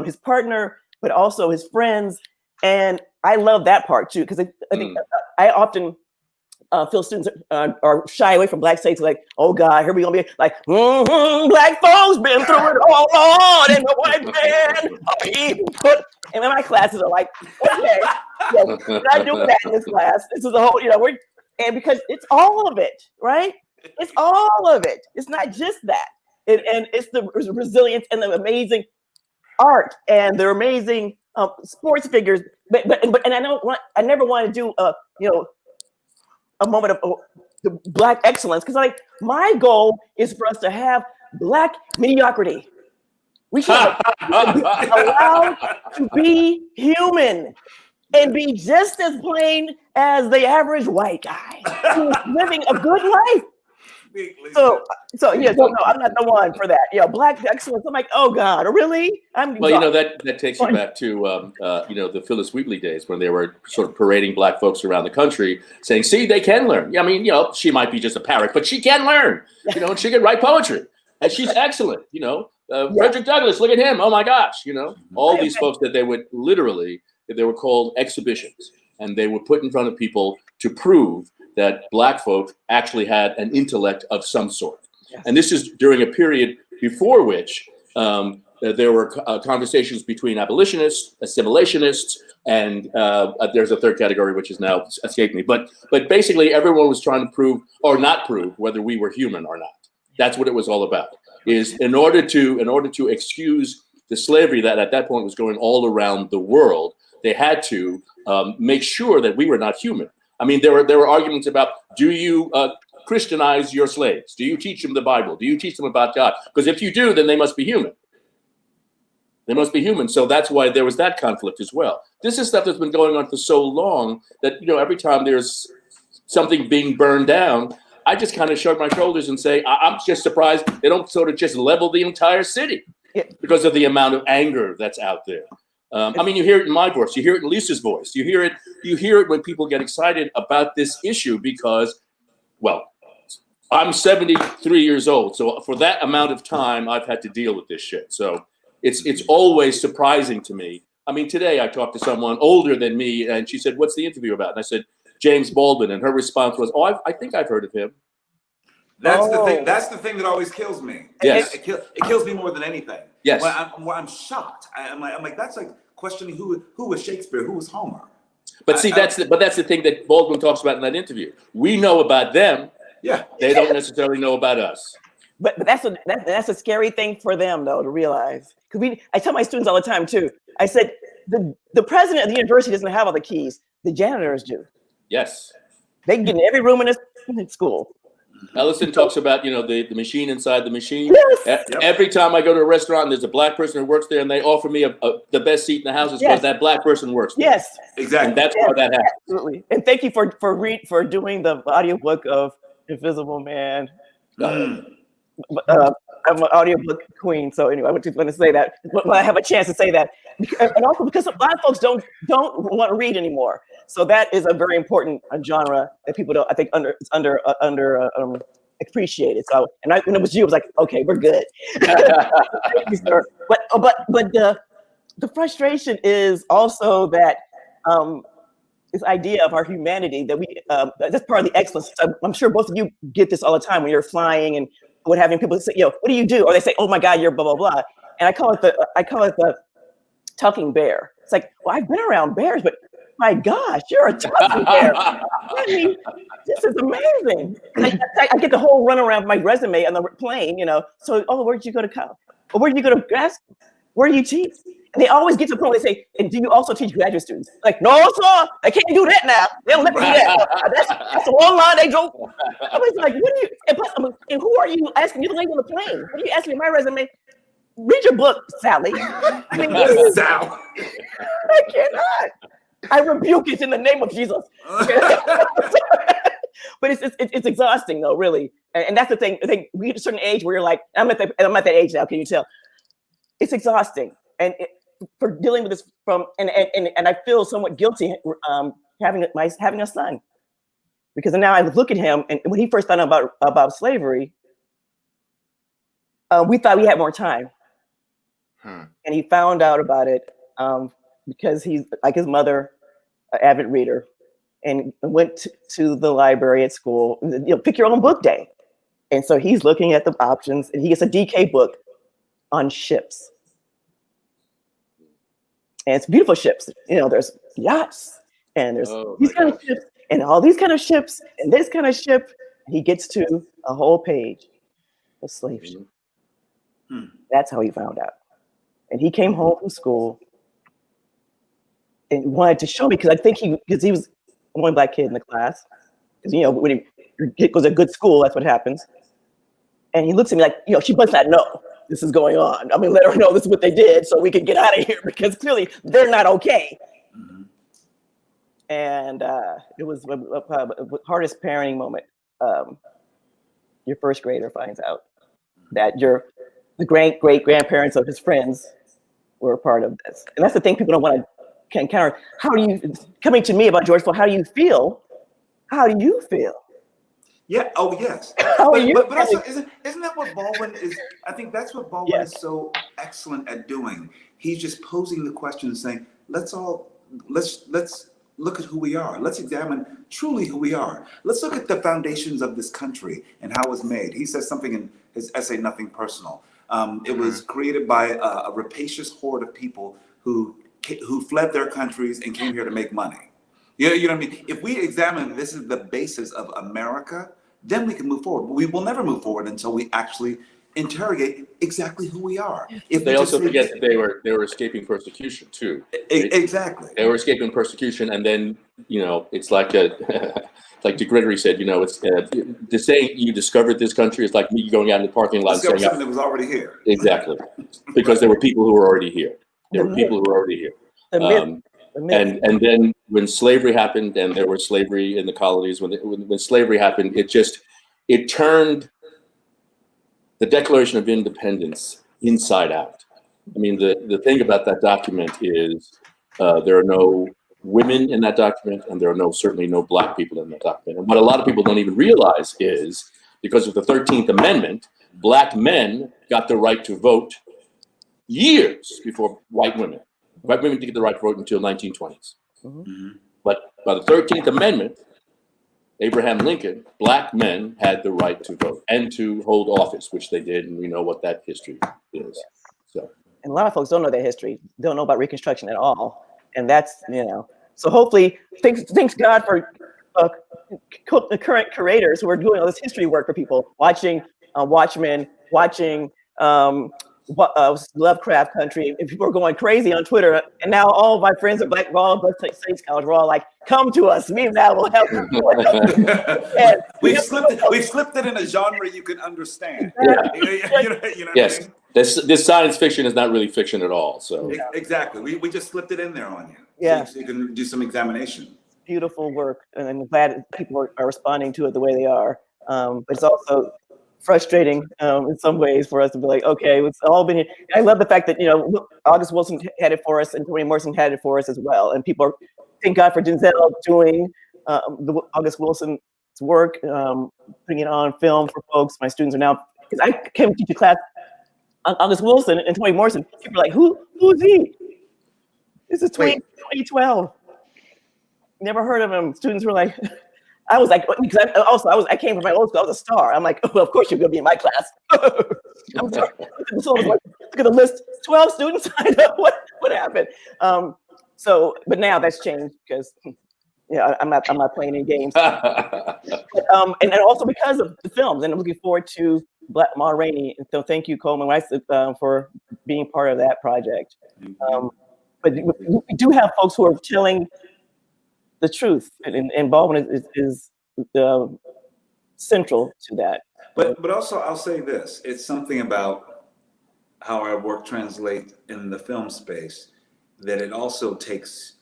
Speaker 5: His partner, but also his friends. And I love that part too, because I think I often feel students are shy away from Black states, like, oh God, here we gonna be like, Black folks been through it all on, and the white man, and then my classes are like, okay, we're not doing that in this class. This is a whole, and because it's all of it, right? It's all of it. It's not just that. And it's the resilience and the amazing art and the amazing sports figures. But and I never want to do a moment of the Black excellence, because my goal is for us to have Black mediocrity. We should be allowed to be human and be just as plain as the average white guy who's living a good life. So yeah, no, I'm not the one for that. Black excellence. I'm like, oh God, really?
Speaker 3: Well, that takes you back to the Phyllis Wheatley days when they were sort of parading Black folks around the country, saying, "See, they can learn." I mean, she might be just a parrot, but she can learn. And she can write poetry, and she's excellent. Frederick Douglass, look at him. Oh my gosh, all these folks that they would literally, they were called exhibitions, and they were put in front of people to prove that Black folk actually had an intellect of some sort. Yes. And this is during a period before which there were conversations between abolitionists, assimilationists, and there's a third category which is now escaped me. But basically everyone was trying to prove or not prove whether we were human or not. That's what it was all about. Is in order to excuse the slavery that at that point was going all around the world, they had to make sure that we were not human. I mean, there were arguments about, do you Christianize your slaves? Do you teach them the Bible? Do you teach them about God? Because if you do, then they must be human. They must be human. So that's why there was that conflict as well. This is stuff that's been going on for so long that, every time there's something being burned down, I just kind of shrug my shoulders and say, I'm just surprised they don't sort of just level the entire city because of the amount of anger that's out there. I mean, you hear it in my voice, you hear it in Lisa's voice, you hear it when people get excited about this issue because, well, I'm 73 years old. So for that amount of time, I've had to deal with this shit. So it's always surprising to me. I mean, today I talked to someone older than me and she said, what's the interview about? And I said, James Baldwin. And her response was, oh, I think I've heard of him.
Speaker 6: That's the thing. That's the thing that always kills me.
Speaker 3: Yes.
Speaker 6: It kills me more than anything.
Speaker 3: Yes.
Speaker 6: I'm shocked. I'm like, that's like questioning who was Shakespeare, who was Homer.
Speaker 5: But
Speaker 3: see, that's the thing that Baldwin talks about in that interview. We know about them.
Speaker 6: Yeah.
Speaker 3: They don't necessarily know about us.
Speaker 5: But that's a scary thing for them though to realize. Because I tell my students all the time too. I said the president of the university doesn't have all the keys. The janitors do.
Speaker 3: Yes.
Speaker 5: They can get in every room in school.
Speaker 3: Ellison talks about, the machine inside the machine.
Speaker 5: Yes.
Speaker 3: Every time I go to a restaurant and there's a Black person who works there and they offer me the best seat in the house, it's because that Black person works there.
Speaker 5: Yes.
Speaker 6: Exactly.
Speaker 3: And that's why that happens.
Speaker 5: Absolutely. And thank you for doing the audiobook of Invisible Man. I'm an audiobook queen, so anyway, I just want to say that when I have a chance to say that, and also because a lot of folks don't want to read anymore. So that is a very important genre that people don't, I think, under appreciated. So, when it was you, I was like, okay, we're good. Thank you, sir. But the frustration is also that this idea of our humanity that that's part of the excellence. I'm sure both of you get this all the time when you're flying and what having people say, what do you do? Or they say, oh my God, you're blah, blah, blah. And I call it the talking bear. It's like, well, I've been around bears, but my gosh, you're a talking bear. I mean, this is amazing. I get the whole run around my resume on the plane, So, where'd you go to college? Or where did you go to grad school? Where do you teach? And they always get to the point where they say, and do you also teach graduate students? Like, no, sir, I can't do that now. They don't let me do that. That's the one line they drove. I was like, what do you, and who are you asking? You're the lady on the plane. What are you asking me my resume? Read your book, Sally. I mean,
Speaker 6: Sal.
Speaker 5: I cannot. I rebuke it in the name of Jesus. But it's exhausting though, really. And that's the thing. I think we get to a certain age where you're like, I'm at that age now. Can you tell? It's exhausting. And for dealing with this and I feel somewhat guilty having a son, because now I look at him, and when he first found out about slavery, we thought we had more time, and he found out about it because he's like his mother, an avid reader, and went to the library at school. Pick your own book day, and so he's looking at the options, and he gets a DK book on ships. And it's beautiful ships. There's yachts, and there's these kind of ships, and all these kind of ships, and this kind of ship. He gets to a whole page of slave ship. That's how he found out. And he came home from school and wanted to show me, because I think because he was the only Black kid in the class. Because when he goes to a good school, that's what happens. And he looks at me like, she must not know this is going on. I mean, let her know this is what they did so we can get out of here, because clearly they're not okay. And it was the hardest parenting moment. Your first grader finds out that the great-great-grandparents of his friends were a part of this. And that's the thing people don't want to encounter. Coming to me about George Floyd, how do you feel? How do you feel?
Speaker 6: Yeah. Oh, yes. But also, isn't that what Baldwin is? I think that's what Baldwin is so excellent at doing. He's just posing the question and saying, let's look at who we are. Let's examine truly who we are. Let's look at the foundations of this country and how it was made. He says something in his essay, Nothing Personal. It was created by a rapacious horde of people who fled their countries and came here to make money. You know what I mean? If we examine this is the basis of America, then we can move forward. We will never move forward until we actually interrogate exactly who we are. If
Speaker 3: they also forget that they were escaping persecution too.
Speaker 6: Exactly.
Speaker 3: They were escaping persecution, and then it's like like De Gregory said, it's to say you discovered this country is like me going out in the parking lot
Speaker 6: saying
Speaker 3: something
Speaker 6: that was already here.
Speaker 3: Exactly, because there were people who were already here. And then when slavery happened, and there was slavery in the colonies, when slavery happened, it turned the Declaration of Independence inside out. I mean, the thing about that document is there are no women in that document, and there are certainly no Black people in that document. And what a lot of people don't even realize is, because of the 13th Amendment, Black men got the right to vote years before white women. White women didn't get the right to vote until 1920s. But by the 13th Amendment, Abraham Lincoln, Black men had the right to vote and to hold office, which they did, and we know what that history is. So,
Speaker 5: and a lot of folks don't know that history, don't know about Reconstruction at all, and that's So hopefully, thanks God for the current curators who are doing all this history work for people, watching Watchmen, watching Lovecraft Country, and people are going crazy on Twitter. And now all of my friends at Black Saints College were all like, "Come to us, me and that will help you."
Speaker 6: We've slipped it in a genre you can understand.
Speaker 3: Yes, I mean? This science fiction is not really fiction at all. So
Speaker 6: exactly, we just slipped it in there on you.
Speaker 5: Yeah,
Speaker 6: so you can do some examination.
Speaker 5: Beautiful work, and I'm glad people are responding to it the way they are. But it's also frustrating in some ways for us to be like, okay, it's all been here. I love the fact that August Wilson had it for us, and Toni Morrison had it for us as well. And people thank God for Denzel doing the August Wilson's work, putting it on film for folks. My students are now, because I came to teach a class on August Wilson and Toni Morrison. People are like, who is he? This is 2012. Never heard of him. Students were like, I was like, because I came from my old school. I was a star. I'm like, well, of course you're gonna be in my class. I'm sorry. Look at the list. 12 students signed up. What happened? But now that's changed because I'm not playing any games. And also because of the films, and I'm looking forward to Black Ma Rainey. And so thank you, Colman Rice, for being part of that project. But we do have folks who are telling the truth, and Baldwin is central to that.
Speaker 6: But also, I'll say this: it's something about how our work translates in the film space that it also takes.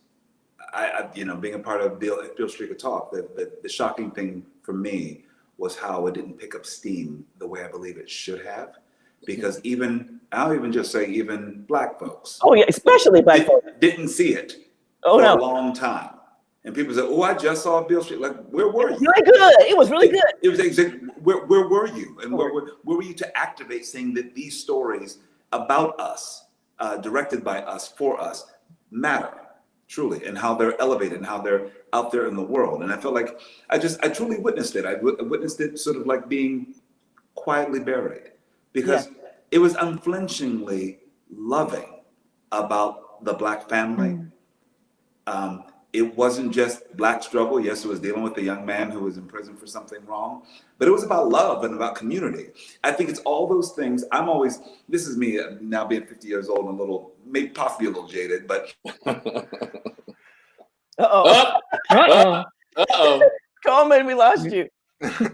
Speaker 6: Being a part of Beale Street Could Talk, the shocking thing for me was how it didn't pick up steam the way I believe it should have. because I'll even just say even Black folks.
Speaker 5: Oh yeah, especially Black folks
Speaker 6: didn't see it for a long time. And people say, "Oh, I just saw Beale Street." Like, where were you?
Speaker 5: Really good. It was really good.
Speaker 6: It was exactly where were you, and where were you to activate, saying that these stories about us, directed by us, for us, matter truly, and how they're elevated and how they're out there in the world. And I felt like I truly witnessed it. I witnessed it sort of like being quietly buried, because it was unflinchingly loving about the Black family. It wasn't just Black struggle. Yes, it was dealing with a young man who was in prison for something wrong, but it was about love and about community. I think it's all those things. This is me now being 50 years old and a little, maybe possibly a little jaded, but.
Speaker 5: Colman, we lost you.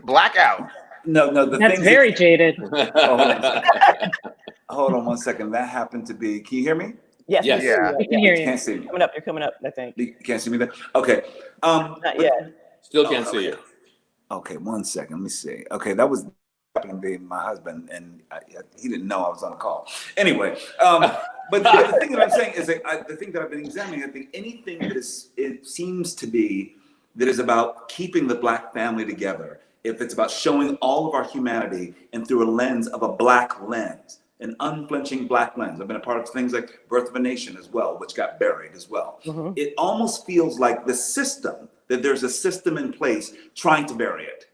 Speaker 2: Blackout.
Speaker 6: No,
Speaker 1: that's very jaded.
Speaker 6: Hold on 1 second. That happened to be, can you hear me?
Speaker 5: Yes.
Speaker 2: Yeah.
Speaker 1: We can hear you.
Speaker 6: Can't see me.
Speaker 5: You're coming up, I think.
Speaker 6: You can't see me there? Okay.
Speaker 5: Not yet.
Speaker 3: Still can't see you.
Speaker 6: Okay, 1 second. Let me see. Okay, that was being my husband, and he didn't know I was on a call. Anyway, but the thing that I'm saying is that the thing that I've been examining, I think anything that it seems to be that is about keeping the Black family together, if it's about showing all of our humanity and through a lens of a Black lens, an unflinching Black lens. I've been a part of things like Birth of a Nation as well, which got buried as well. It almost feels like the system, that there's a system in place trying to bury it,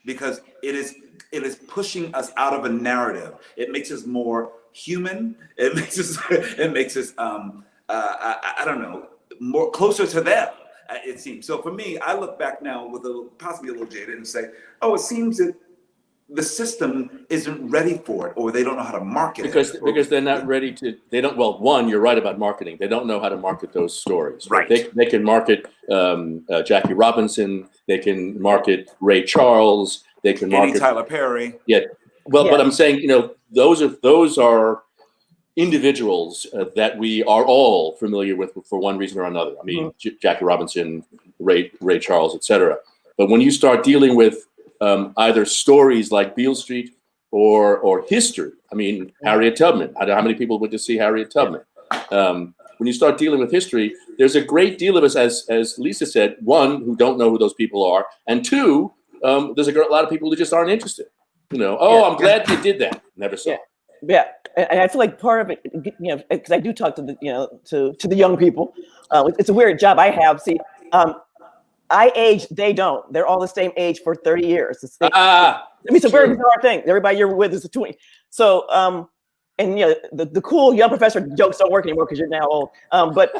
Speaker 6: because it is pushing us out of a narrative. It makes us more human. It makes us I don't know, more closer to them, it seems. So for me, I look back now with possibly a little jaded and say, oh, it seems that the system isn't ready for it, or they don't know how to market it.
Speaker 3: Because they're not ready to, they don't, well, one, you're right about marketing. They don't know how to market those stories.
Speaker 6: Right.
Speaker 3: They can market Jackie Robinson, they can market Ray Charles, they can market
Speaker 6: Tyler Perry.
Speaker 3: Yeah. Well, but I'm saying, those are individuals that we are all familiar with for one reason or another. I mean, Jackie Robinson, Ray Charles, etc. But when you start dealing with either stories like Beale Street or history. I mean, Harriet Tubman. I don't know how many people went to see Harriet Tubman. When you start dealing with history, there's a great deal of us, as Lisa said, one, who don't know who those people are, and two, there's a lot of people who just aren't interested. I'm glad you did that. Never saw.
Speaker 5: Yeah, and I feel like part of it, because I do talk to the young people. It's a weird job I have. See, I age, they don't. They're all the same age for 30 years. It's a very bizarre thing. Everybody you're with is a 20. So, and the cool young professor jokes don't work anymore because you're now old. But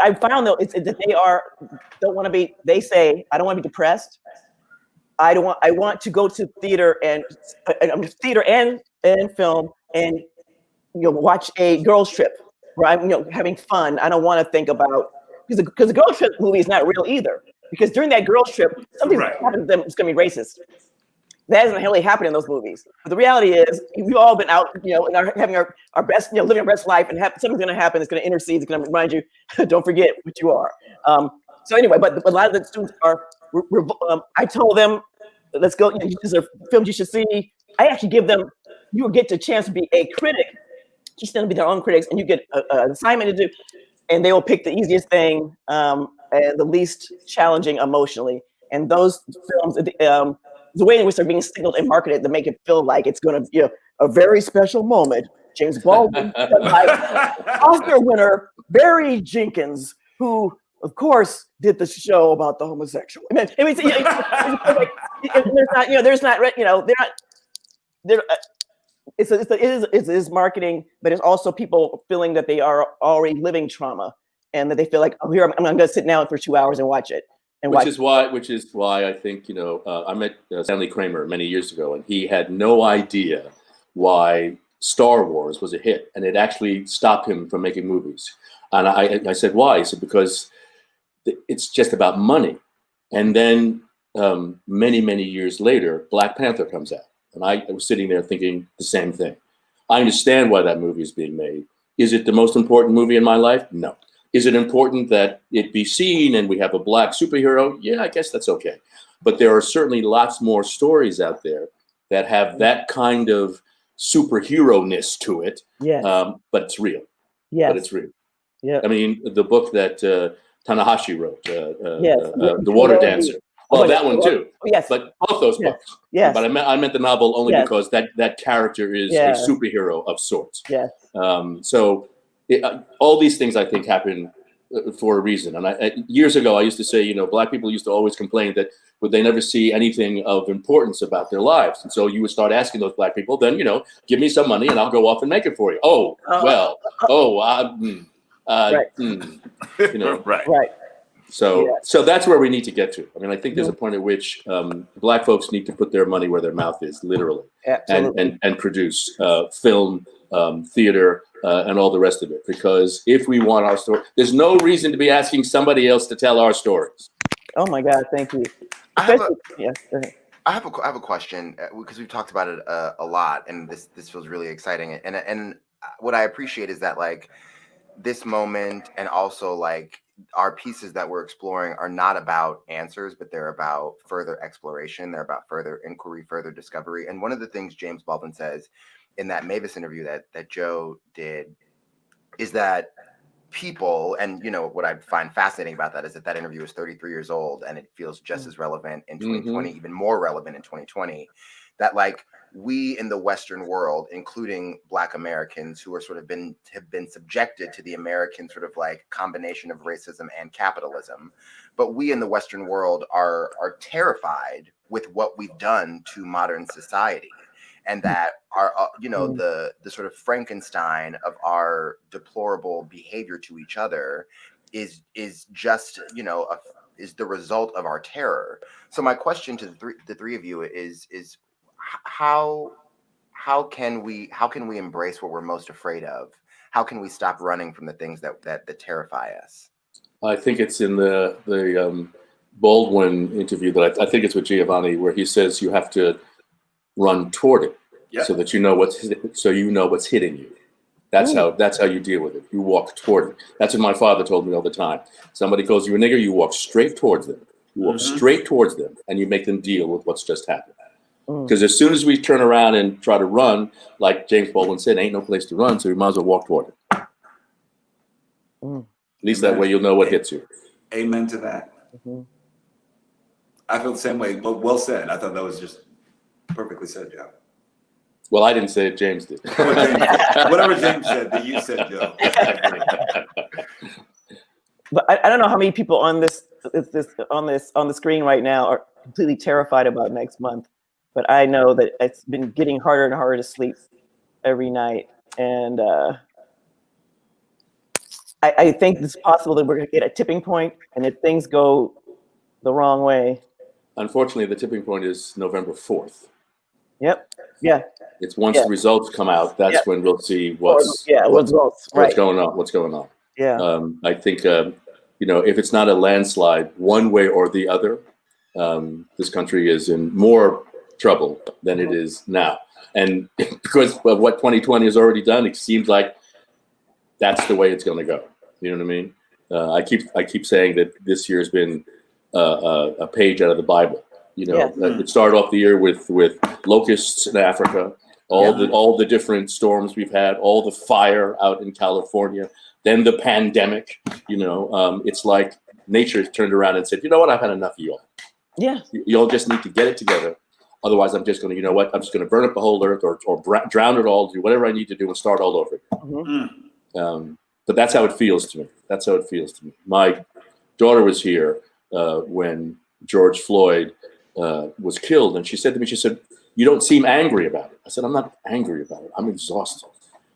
Speaker 5: I found though it's that they say, I don't want to be depressed. I want to go to theater and film and watch a girls trip where I'm having fun. I don't want to think about, because the girls trip movie is not real either. Because during that girls trip, something happens to them. It's going to be racist. That doesn't really happen in those movies. But the reality is, we've all been out, and having our best, living our best life, and something's going to happen. It's going to intercede. It's going to remind you, don't forget what you are. So anyway, but a lot of the students are. I told them, let's go. These are films you should see. I actually give them. You will get the chance to be a critic. Just them to be their own critics, and you get an assignment to do. And they will pick the easiest thing and the least challenging emotionally. And those films, the way in which they're being signaled and marketed to make it feel like it's going to be a very special moment. James Baldwin, Oscar winner Barry Jenkins, who, of course, did the show about the homosexual. It is marketing, but it's also people feeling that they are already living trauma and that they feel like, I'm going to sit down for 2 hours and watch it.
Speaker 3: Which is why I think, I met Stanley Kramer many years ago, and he had no idea why Star Wars was a hit, and it actually stopped him from making movies. And I said, why? He said, because it's just about money. And then many, many years later, Black Panther comes out. And I was sitting there thinking the same thing. I understand why that movie is being made. Is it the most important movie in my life? No. Is it important that it be seen and we have a Black superhero? Yeah, I guess that's okay. But there are certainly lots more stories out there that have that kind of superhero-ness to it.
Speaker 5: Yes.
Speaker 3: But it's real.
Speaker 5: Yes.
Speaker 3: But it's real.
Speaker 5: Yeah.
Speaker 3: I mean, the book that Tanahashi wrote,
Speaker 5: Yes.
Speaker 3: The Water Dancer. Well, that one too.
Speaker 5: Yes.
Speaker 3: But both those books.
Speaker 5: Yes.
Speaker 3: But I meant the novel only
Speaker 5: Yes.
Speaker 3: because that character is a superhero of sorts.
Speaker 5: Yes.
Speaker 3: So all these things I think happen for a reason. And years ago, I used to say, you know, Black people used to always complain that they never see anything of importance about their lives. And so you would start asking those Black people, then, you know, give me some money and I'll go off and make it for you. You know,
Speaker 5: Right.
Speaker 3: So that's where we need to get to. I mean, I think there's a point at which Black folks need to put their money where their mouth is, literally, and produce film, theater, and all the rest of it. Because if we want our story, there's no reason to be asking somebody else to tell our stories.
Speaker 5: Oh my God! Thank you.
Speaker 2: I have a,
Speaker 5: Yes. Go ahead.
Speaker 2: I have a question because we've talked about it a lot, and this feels really exciting. And what I appreciate is that like this moment, and also like our pieces that we're exploring are not about answers, but they're about further exploration. They're about further inquiry, further discovery. And one of the things James Baldwin says in that Mavis interview that Joe did is that people, and you know what I find fascinating about that is that interview is 33 years old and it feels just as relevant in 2020, even more relevant in 2020, that like we in the Western world, including Black Americans who are sort of have been subjected to the American sort of like combination of racism and capitalism, but we in the Western world are terrified with what we've done to modern society. And that our, you know, the sort of Frankenstein of our deplorable behavior to each other is just, you know, is the result of our terror. So my question to the three of you is how can we embrace what we're most afraid of? How can we stop running from the things that terrify us?
Speaker 3: I think it's in the Baldwin interview that I think it's with Giovanni, where he says you have to run toward it, so that you know what's hitting you. That's how you deal with it. You walk toward it. That's what my father told me all the time. Somebody calls you a nigger, you walk straight towards them. You walk straight towards them, and you make them deal with what's just happened. Because as soon as we turn around and try to run, like James Baldwin said, ain't no place to run, so you might as well walk toward it. At least that way you'll know what hits you.
Speaker 6: Amen to that. I feel the same way. Well said. I thought that was just perfectly said, Joe.
Speaker 3: Well, I didn't say it. James did.
Speaker 6: Whatever James said, that you said, Joe.
Speaker 5: But I don't know how many people on the screen right now are completely terrified about next month. But I know that it's been getting harder and harder to sleep every night, and I think it's possible that we're going to get a tipping point, and if things go the wrong way.
Speaker 3: Unfortunately, the tipping point is November 4th.
Speaker 5: Yep. Yeah.
Speaker 3: It's once the results come out, that's when we'll see what's going on. Yeah. I think you know, if it's not a landslide one way or the other, this country is in more trouble than it is now. And because of what 2020 has already done, it seems like that's the way it's going to go. You know what I mean? I keep saying that this year has been a page out of the Bible. You know, it started off the year with locusts in Africa, all the different storms we've had, all the fire out in California, then the pandemic. You know, it's like nature turned around and said, you know what, I've had enough of y'all. Yeah, y'all just need to get it together. Otherwise, I'm just going to, you know what, I'm just going to burn up the whole earth or drown it all, do whatever I need to do and start all over. But that's how it feels to me. That's how it feels to me. My daughter was here when George Floyd was killed. And she said to me, she said, you don't seem angry about it. I said, I'm not angry about it. I'm exhausted.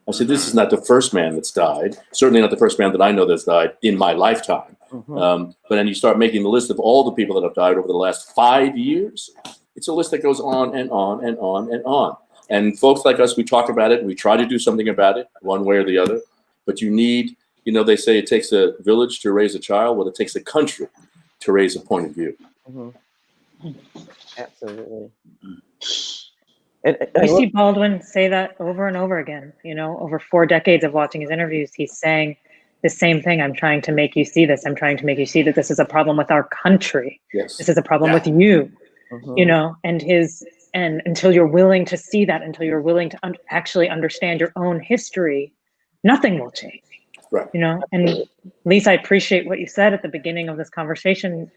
Speaker 3: I said, this is not the first man that's died. Certainly not the first man that I know that's died in my lifetime. But then you start making the list of all the people that have died over the last 5 years. It's a list that goes on and on and on and on. And folks like us, we talk about it and we try to do something about it one way or the other. But you need, you know, they say it takes a village to raise a child. Well, it takes a country to raise a point of view.
Speaker 5: Absolutely.
Speaker 1: We see Baldwin say that over and over again. You know, over 4 decades of watching his interviews, he's saying the same thing. I'm trying to make you see this. I'm trying to make you see that this is a problem with our country.
Speaker 3: Yes.
Speaker 1: This is a problem with you. You know, and his And until you're willing to see that, until you're willing to actually understand your own history, nothing will change.
Speaker 3: Right.
Speaker 1: You know, and Lisa, I appreciate what you said at the beginning of this conversation,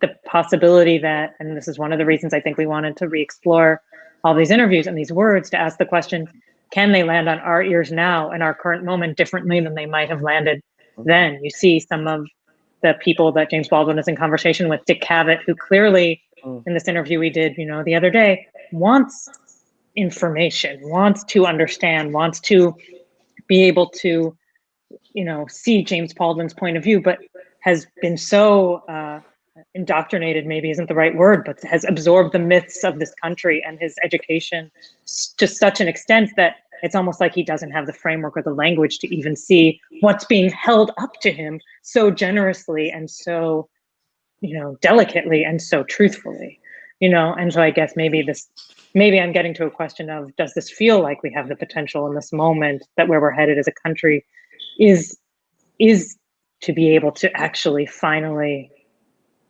Speaker 1: the possibility that, and this is one of the reasons I think we wanted to re-explore all these interviews and these words, to ask the question, can they land on our ears now in our current moment differently than they might have landed then? You see some of the people that James Baldwin is in conversation with, Dick Cavett, who clearly in this interview we did, you know, the other day, wants information, wants to understand, wants to be able to, you know, see James Baldwin's point of view, but has been so indoctrinated, maybe isn't the right word, but has absorbed the myths of this country and his education to such an extent that it's almost like he doesn't have the framework or the language to even see what's being held up to him so generously and so, you know, delicately and so truthfully, you know. And so I guess maybe I'm getting to a question of, does this feel like we have the potential in this moment that where we're headed as a country is to be able to actually finally,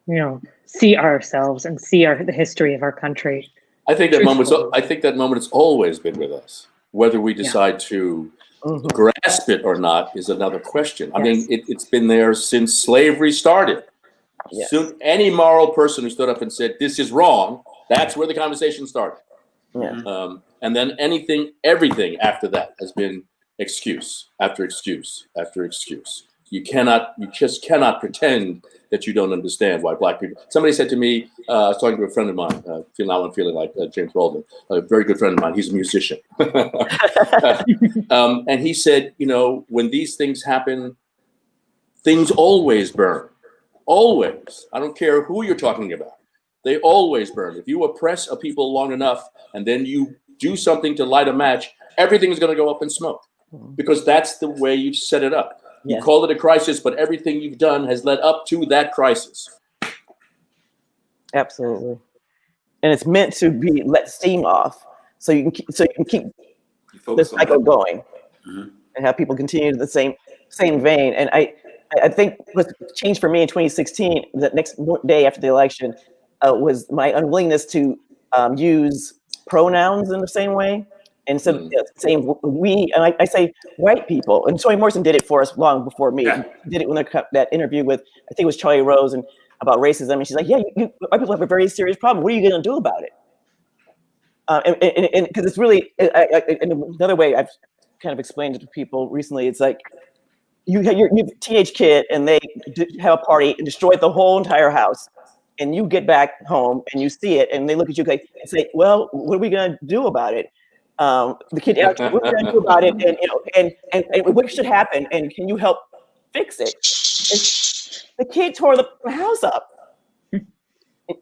Speaker 1: you know, see ourselves and see the history of our country.
Speaker 3: I think that moment has always been with us. Whether we decide to grasp it or not is another question. I mean, it's been there since slavery started.
Speaker 5: Yes.
Speaker 3: Soon, any moral person who stood up and said, this is wrong, that's where the conversation started.
Speaker 5: Yeah.
Speaker 3: And then everything after that has been excuse after excuse after excuse. You just cannot pretend that you don't understand why Black people. Somebody said to me, I was talking to a friend of mine, now I'm feeling like James Baldwin, a very good friend of mine. He's a musician. And he said, you know, when these things happen, things always burn. Always. I don't care who you're talking about. They always burn. If you oppress a people long enough and then you do something to light a match, everything is going to go up in smoke because that's the way you've set it up. You call it a crisis, but everything you've done has led up to that crisis.
Speaker 5: Absolutely. And it's meant to be let steam off so you can keep the cycle going and have people continue to the same vein. And I think what changed for me in 2016, the next day after the election, was my unwillingness to use pronouns in the same way. Instead of saying we, and I say white people, and Toni Morrison did it for us long before me.
Speaker 6: Yeah.
Speaker 5: She did it when that interview with, I think it was Charlie Rose, and about racism, and she's like, yeah, white people have a very serious problem. What are you going to do about it? And because it's really, and another way I've kind of explained it to people recently, it's like you have your teenage kid, and they have a party and destroy the whole entire house. And you get back home and you see it, and they look at you and say, well, what are we going to do about it? The kid asks, what are we going to do about it? And, you know, and what should happen? And can you help fix it? And the kid tore the house up.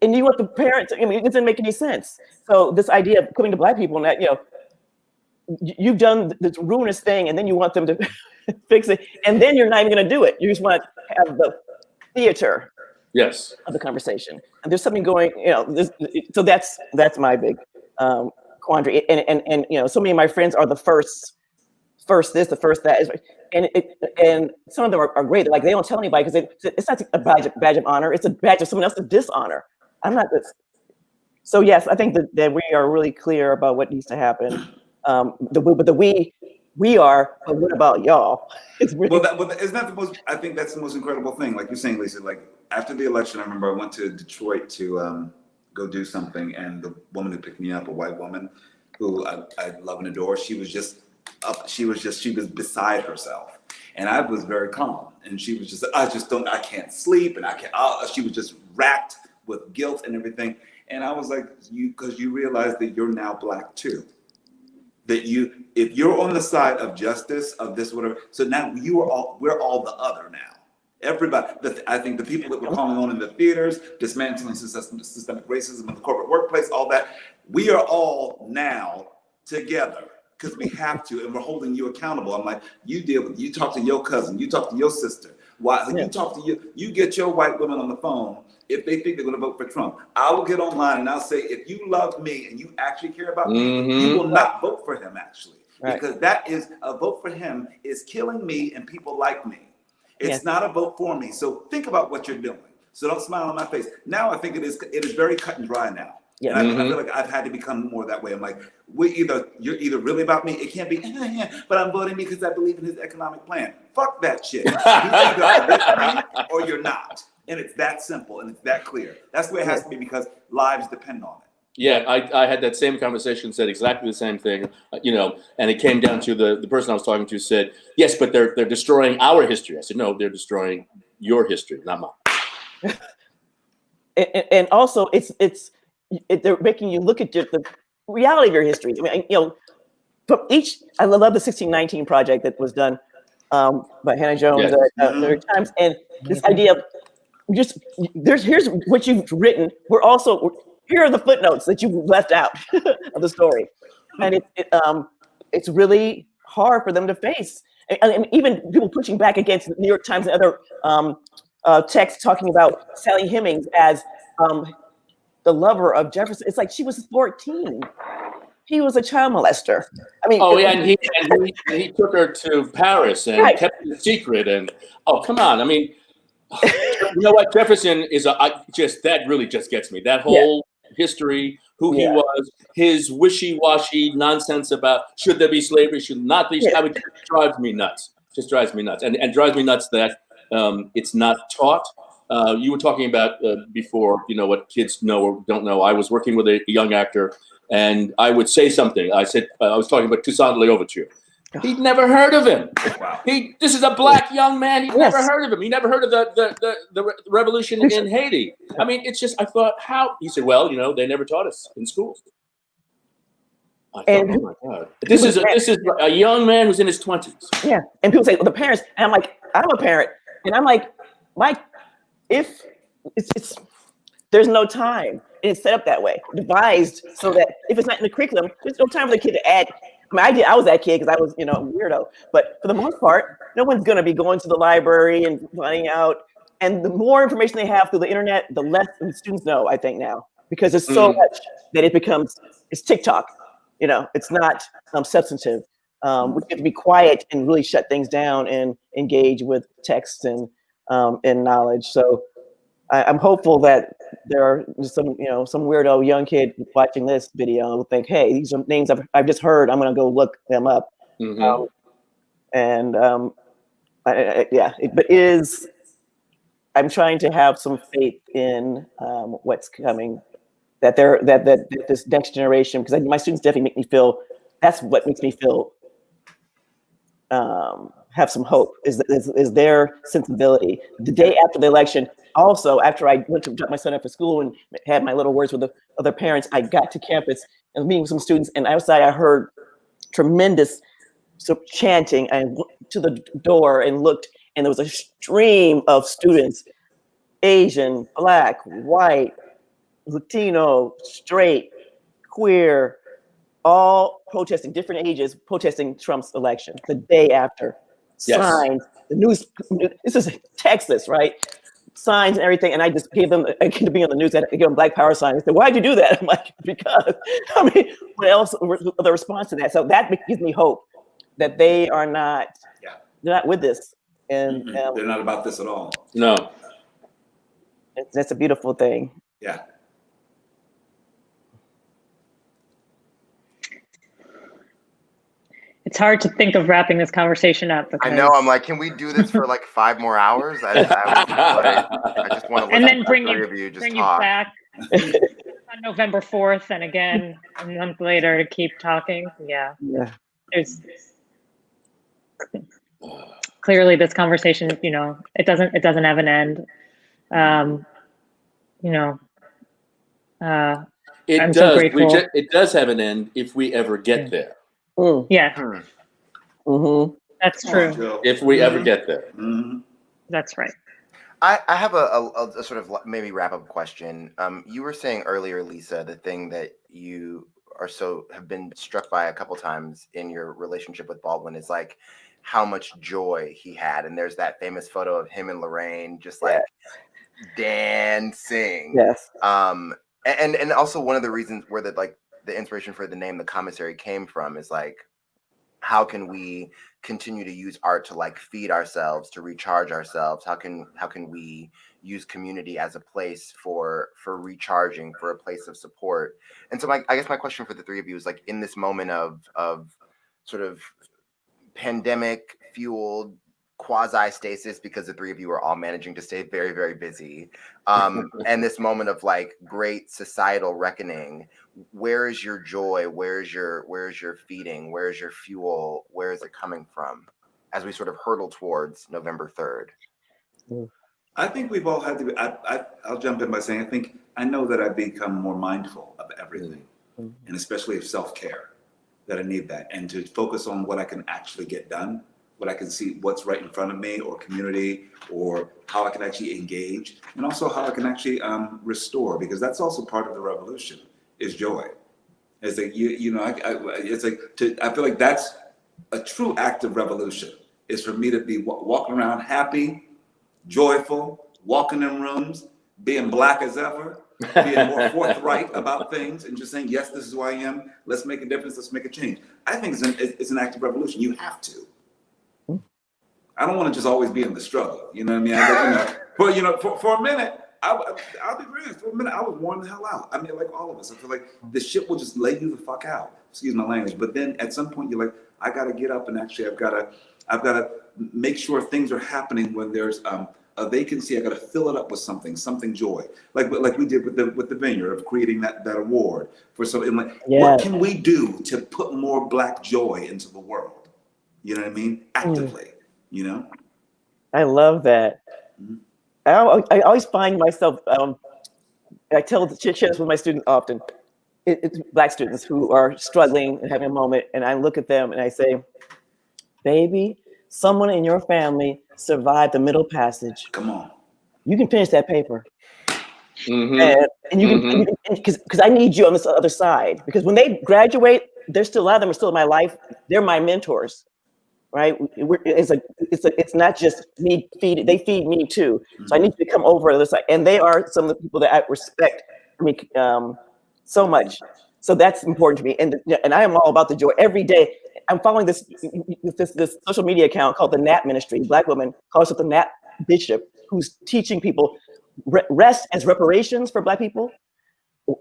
Speaker 5: And you want the parents, I mean, it doesn't make any sense. So this idea of coming to Black people and that, you know, you've done this ruinous thing and then you want them to fix it. And then you're not even going to do it. You just want to have the theater of the conversation. And there's something going, you know, so that's my big quandary. And you know, so many of my friends are the first this, the first that, and some of them are great. They're like, they don't tell anybody because it's not a badge of honor. It's a badge of someone else's dishonor. I'm not this. So yes, I think that we are really clear about what needs to happen. We are, but what about y'all? It's really
Speaker 6: isn't that the most? I think that's the most incredible thing. Like you're saying, Lisa. Like after the election, I remember I went to Detroit to go do something, and the woman who picked me up, a white woman who I love and adore, she was just up. She was beside herself, and I was very calm. And she was just, I can't sleep, and she was just racked with guilt and everything. And I was like, because you realize that you're now Black too. That if you're on the side of justice, of this, whatever, so now we're all the other now. Everybody, I think the people that we're calling on in the theaters, dismantling systemic racism in the corporate workplace, all that, we are all now together because we have to, and we're holding you accountable. I'm like, you talk to your cousin, you talk to your sister. Why? You talk to you get your white women on the phone if they think they're going to vote for Trump. I will get online and I'll say, if you love me and you actually care about me, you will not vote for him actually. Right. Because that is a vote for him is killing me and people like me. It's not a vote for me. So think about what you're doing. So don't smile on my face. Now I think it is very cut and dry now.
Speaker 5: Yeah.
Speaker 6: And I feel like I've had to become more that way. I'm like, you're either really about me. It can't be, but I'm voting because I believe in his economic plan. Fuck that shit. You're either with me or you're not. And it's that simple and it's that clear. That's the way it has to be because lives depend on it.
Speaker 3: Yeah, I had that same conversation, said exactly the same thing, and it came down to the person I was talking to said, yes, but they're destroying our history. I said, no, they're destroying your history, not mine.
Speaker 5: And also, they're making you look at the reality of your history. I mean, from I love the 1619 project that was done by Hannah Jones at New York Times, and this idea of here's what you've written. Here are the footnotes that you left out of the story, and it's really hard for them to face. And even people pushing back against the New York Times and other texts talking about Sally Hemings as the lover of Jefferson. It's like she was 14. He was a child molester. I mean,
Speaker 3: and he took her to Paris and kept it a secret. And come on, I mean, you know what? Jefferson is that really just gets me. That whole history, who he was, his wishy-washy nonsense about should there be slavery, should not be. I mean, it drives me nuts. Just drives me nuts, and drives me nuts that it's not taught. You were talking about before, what kids know or don't know. I was working with a young actor, and I would say something. I said I was talking about Toussaint L'Ouverture. He'd never heard of him. Wow. This is a black young man. He'd never heard of him. He never heard of the revolution in Haiti. I mean, it's just, I thought, how? He said, well, they never taught us in schools. I thought, oh my God. This is a young man who's in his 20s.
Speaker 5: Yeah. And people say, well, the parents, and I'm like, I'm a parent. And I'm like, Mike, if there's no time. And it's set up that way, devised so that if it's not in the curriculum, there's no time for the kid to add. I mean, I was that kid because I was, a weirdo. But for the most part, no one's going to be going to the library and finding out. And the more information they have through the internet, the less the students know, I think, now. Because there's so much that it's TikTok. It's not substantive. We have to be quiet and really shut things down and engage with text and knowledge. So I'm hopeful that there are some weirdo young kid watching this video and will think, hey, these are names I've just heard. I'm going to go look them up. I'm trying to have some faith in what's coming, that this next generation, because my students definitely make me feel, that's what makes me feel have some hope is their sensibility. The day after the election, also after I went to drop my son off at school and had my little words with the other parents, I got to campus and was meeting with some students, and outside I heard tremendous chanting. I went to the door and looked, and there was a stream of students, Asian, Black, white, Latino, straight, queer, all protesting, different ages, protesting Trump's election the day after. Signs, the news, this is Texas, right? Signs and everything. And I just gave them, I to be on the news, I gave them Black Power signs. They said, why'd you do that? I'm like, because, what else, the response to that? So that gives me hope that they are not, they're not with this. And
Speaker 6: they're not about this at all.
Speaker 3: No.
Speaker 5: That's a beautiful thing.
Speaker 6: Yeah.
Speaker 1: It's hard to think of wrapping this conversation up.
Speaker 2: I know. I'm like, can we do this for like 5 more hours? I just want to.
Speaker 1: And then bring you
Speaker 2: talk.
Speaker 1: back on November 4th, and again a month later to keep talking. Yeah. There's clearly this conversation. It doesn't have an end.
Speaker 3: It does. So grateful. It does have an end if we ever get there.
Speaker 1: Yeah. That's true.
Speaker 3: If we ever get there.
Speaker 1: That's right.
Speaker 2: I have a sort of maybe wrap up question. You were saying earlier, Lisa, the thing that you have been struck by a couple times in your relationship with Baldwin is like how much joy he had. And there's that famous photo of him and Lorraine just like dancing.
Speaker 5: Yes.
Speaker 2: And also one of the reasons where the inspiration for the name, the Commissary, came from is like how can we continue to use art to like feed ourselves, to recharge ourselves? How can we use community as a place for recharging, for a place of support? And so I guess my question for the three of you is like, in this moment of sort of pandemic fueled quasi stasis, because the three of you are all managing to stay very, very busy, and this moment of like great societal reckoning, where is your joy? Where's your feeding? Where's your fuel? Where is it coming from as we sort of hurtle towards November 3rd?
Speaker 6: I think we've all had to be, I'll jump in by saying, I know that I've become more mindful of everything, and especially of self-care, that I need that, and to focus on what I can actually get done, what I can see, what's right in front of me, or community, or how I can actually engage, and also how I can actually restore, because that's also part of the revolution, is joy. It's like, I feel like that's a true act of revolution, is for me to be walking around happy, joyful, walking in rooms, being black as ever, being more forthright about things, and just saying, yes, this is who I am, let's make a difference, let's make a change. I think it's an act of revolution. You have to. I don't want to just always be in the struggle. You know what I mean? For a minute, I'll be real. For a minute, I was worn the hell out. I mean, like all of us. I feel like the shit will just lay you the fuck out. Excuse my language. But then at some point, you're like, I got to get up, and actually, I've got to make sure things are happening when there's a vacancy. I got to fill it up with something joy, like we did with the vineyard, of creating that award for something. Like, what can we do to put more Black joy into the world? You know what I mean? Actively. You know,
Speaker 5: I love that. I always find myself, I share this with my students often, it's Black students who are struggling and having a moment, and I look at them and I say, baby, someone in your family survived the Middle Passage.
Speaker 6: Come on.
Speaker 5: You can finish that paper. And you can, because I need you on this other side, because when they graduate, a lot of them are still in my life. They're my mentors. Right? It's not just me feeding, they feed me too. So I need to come over to the side. And they are some of the people that I respect so much. So that's important to me. And I am all about the joy every day. I'm following this social media account called the Nap Ministry. Black woman calls it the Nap Bishop, who's teaching people rest as reparations for Black people.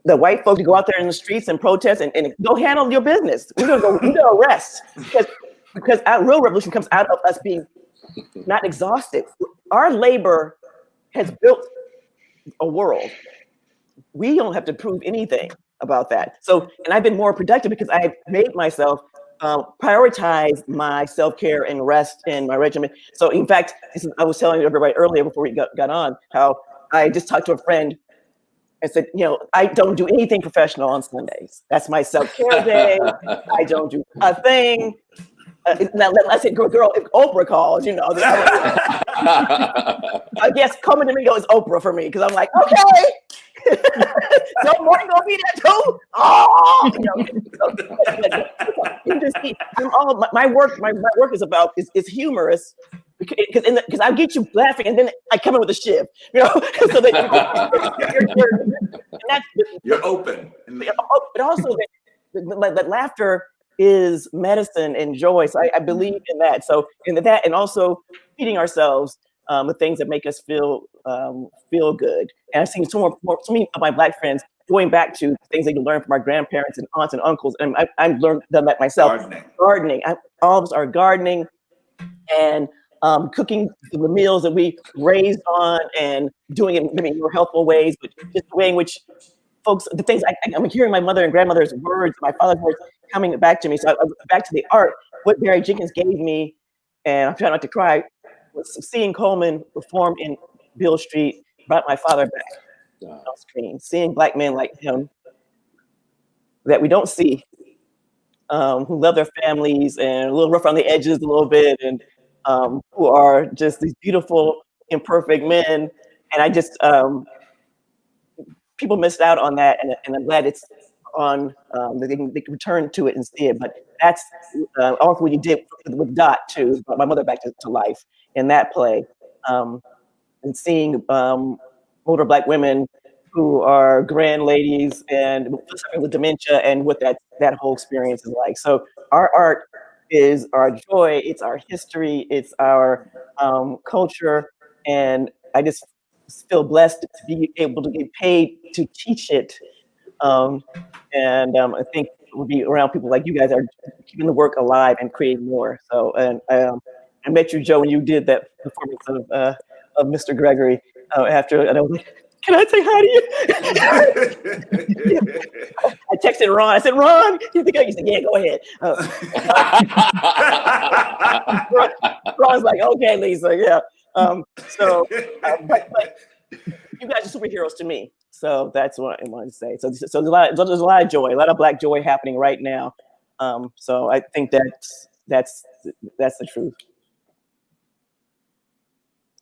Speaker 5: The white folks go out there in the streets and protest and go handle your business. We're gonna rest. Because our real revolution comes out of us being not exhausted. Our labor has built a world. We don't have to prove anything about that. So, and I've been more productive because I've made myself prioritize my self-care and rest and my regimen. So in fact, I was telling everybody earlier before we got on, how I just talked to a friend and said, I don't do anything professional on Sundays. That's my self-care day. I don't do a thing. Now, I said, girl, if Oprah calls, I guess Colman Domingo is Oprah for me, because I'm like, okay, so Morton gonna be there too. Oh, you just see, my work is about is humorous, because I get you laughing, and then I come in with a shiv, so that
Speaker 6: you're open.
Speaker 5: But also that laughter is medicine and joy. So I believe in that. So in that, and also feeding ourselves with things that make us feel good. And I've seen so many of my Black friends going back to things they can learn from our grandparents and aunts and uncles. And I've learned that myself. Gardening. All of us are gardening and cooking the meals that we raised on, and doing it in more healthful ways, but just the way in which folks, the things I'm hearing my mother and grandmother's words, my father's words coming back to me. So I was back to the art. What Barry Jenkins gave me, and I'm trying not to cry, was seeing Colman perform in Beale Street brought my father back on screen. Seeing Black men like him that we don't see, who love their families and a little rough on the edges a little bit, and who are just these beautiful, imperfect men. And I just, people missed out on that, and I'm glad it's on, they can return to it and see it. But that's also what you did with Dot too, brought my mother back to life in that play, and seeing older Black women who are grand ladies and suffering with dementia, and what that whole experience is like. So our art is our joy, it's our history, it's our culture, and I just feel blessed to be able to get paid to teach it. I think we'll be around people like you guys are keeping the work alive and creating more. So, and I met you, Joe, when you did that performance of Mr. Gregory after, and I was like, can I say hi to you? I texted Ron. I said, Ron, you think I said, yeah, go ahead. Ron's like, okay, Lisa, yeah. But you guys are superheroes to me. So that's what I wanted to say. So there's a lot of joy, a lot of Black joy happening right now. So I think that's the truth.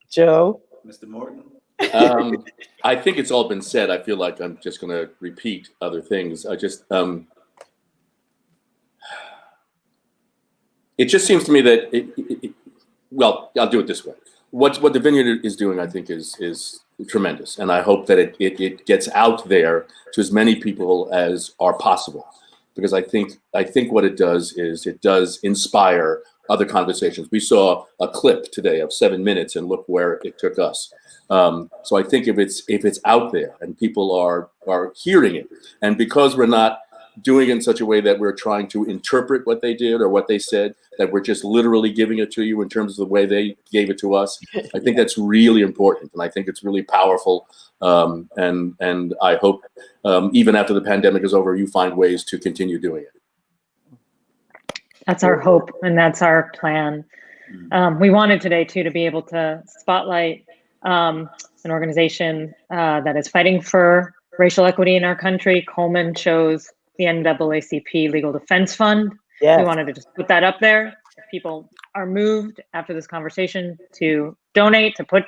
Speaker 5: Joe?
Speaker 6: Mr. Morton?
Speaker 3: I think it's all been said. I feel like I'm just going to repeat other things. I just, it just seems to me that, well, I'll do it this way. What the Vineyard is doing, I think, is tremendous. And I hope that it gets out there to as many people as are possible. Because I think what it does is it does inspire other conversations. We saw a clip today of 7 minutes, and look where it took us. So I think if it's out there and people are hearing it, and because we're not doing it in such a way that we're trying to interpret what they did or what they said, that we're just literally giving it to you in terms of the way they gave it to us, I think that's really important, and I think it's really powerful. And I hope even after the pandemic is over, you find ways to continue doing it.
Speaker 1: That's our hope, and that's our plan. We wanted today, too, to be able to spotlight an organization that is fighting for racial equity in our country. Colman chose the NAACP Legal Defense Fund.
Speaker 5: Yes.
Speaker 1: We wanted to just put that up there. If people are moved after this conversation to donate, to put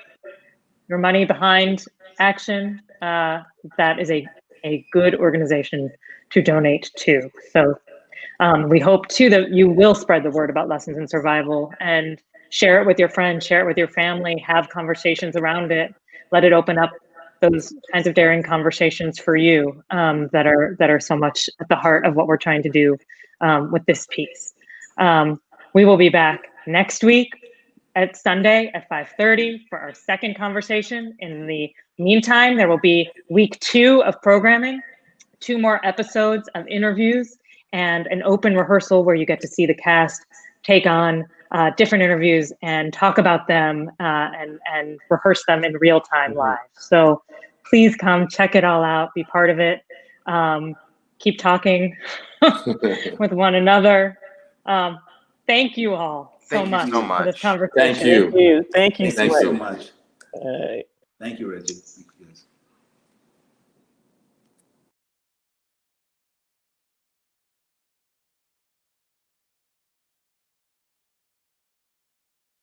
Speaker 1: your money behind action, that is a good organization to donate to. So we hope, too, that you will spread the word about Lessons in Survival and share it with your friends, share it with your family, have conversations around it, let it open up those kinds of daring conversations for you that are so much at the heart of what we're trying to do with this piece. We will be back next week at Sunday at 5:30 for our second conversation. In the meantime, there will be week 2 of programming, 2 more episodes of interviews, and an open rehearsal where you get to see the cast take on different interviews and talk about them and rehearse them in real time live. So please come check it all out, be part of it. Keep talking with one another. Thank you all so much for this conversation.
Speaker 3: Thank you.
Speaker 5: Thank you
Speaker 6: Thank you so
Speaker 5: much.
Speaker 6: much. Thank you, Reggie.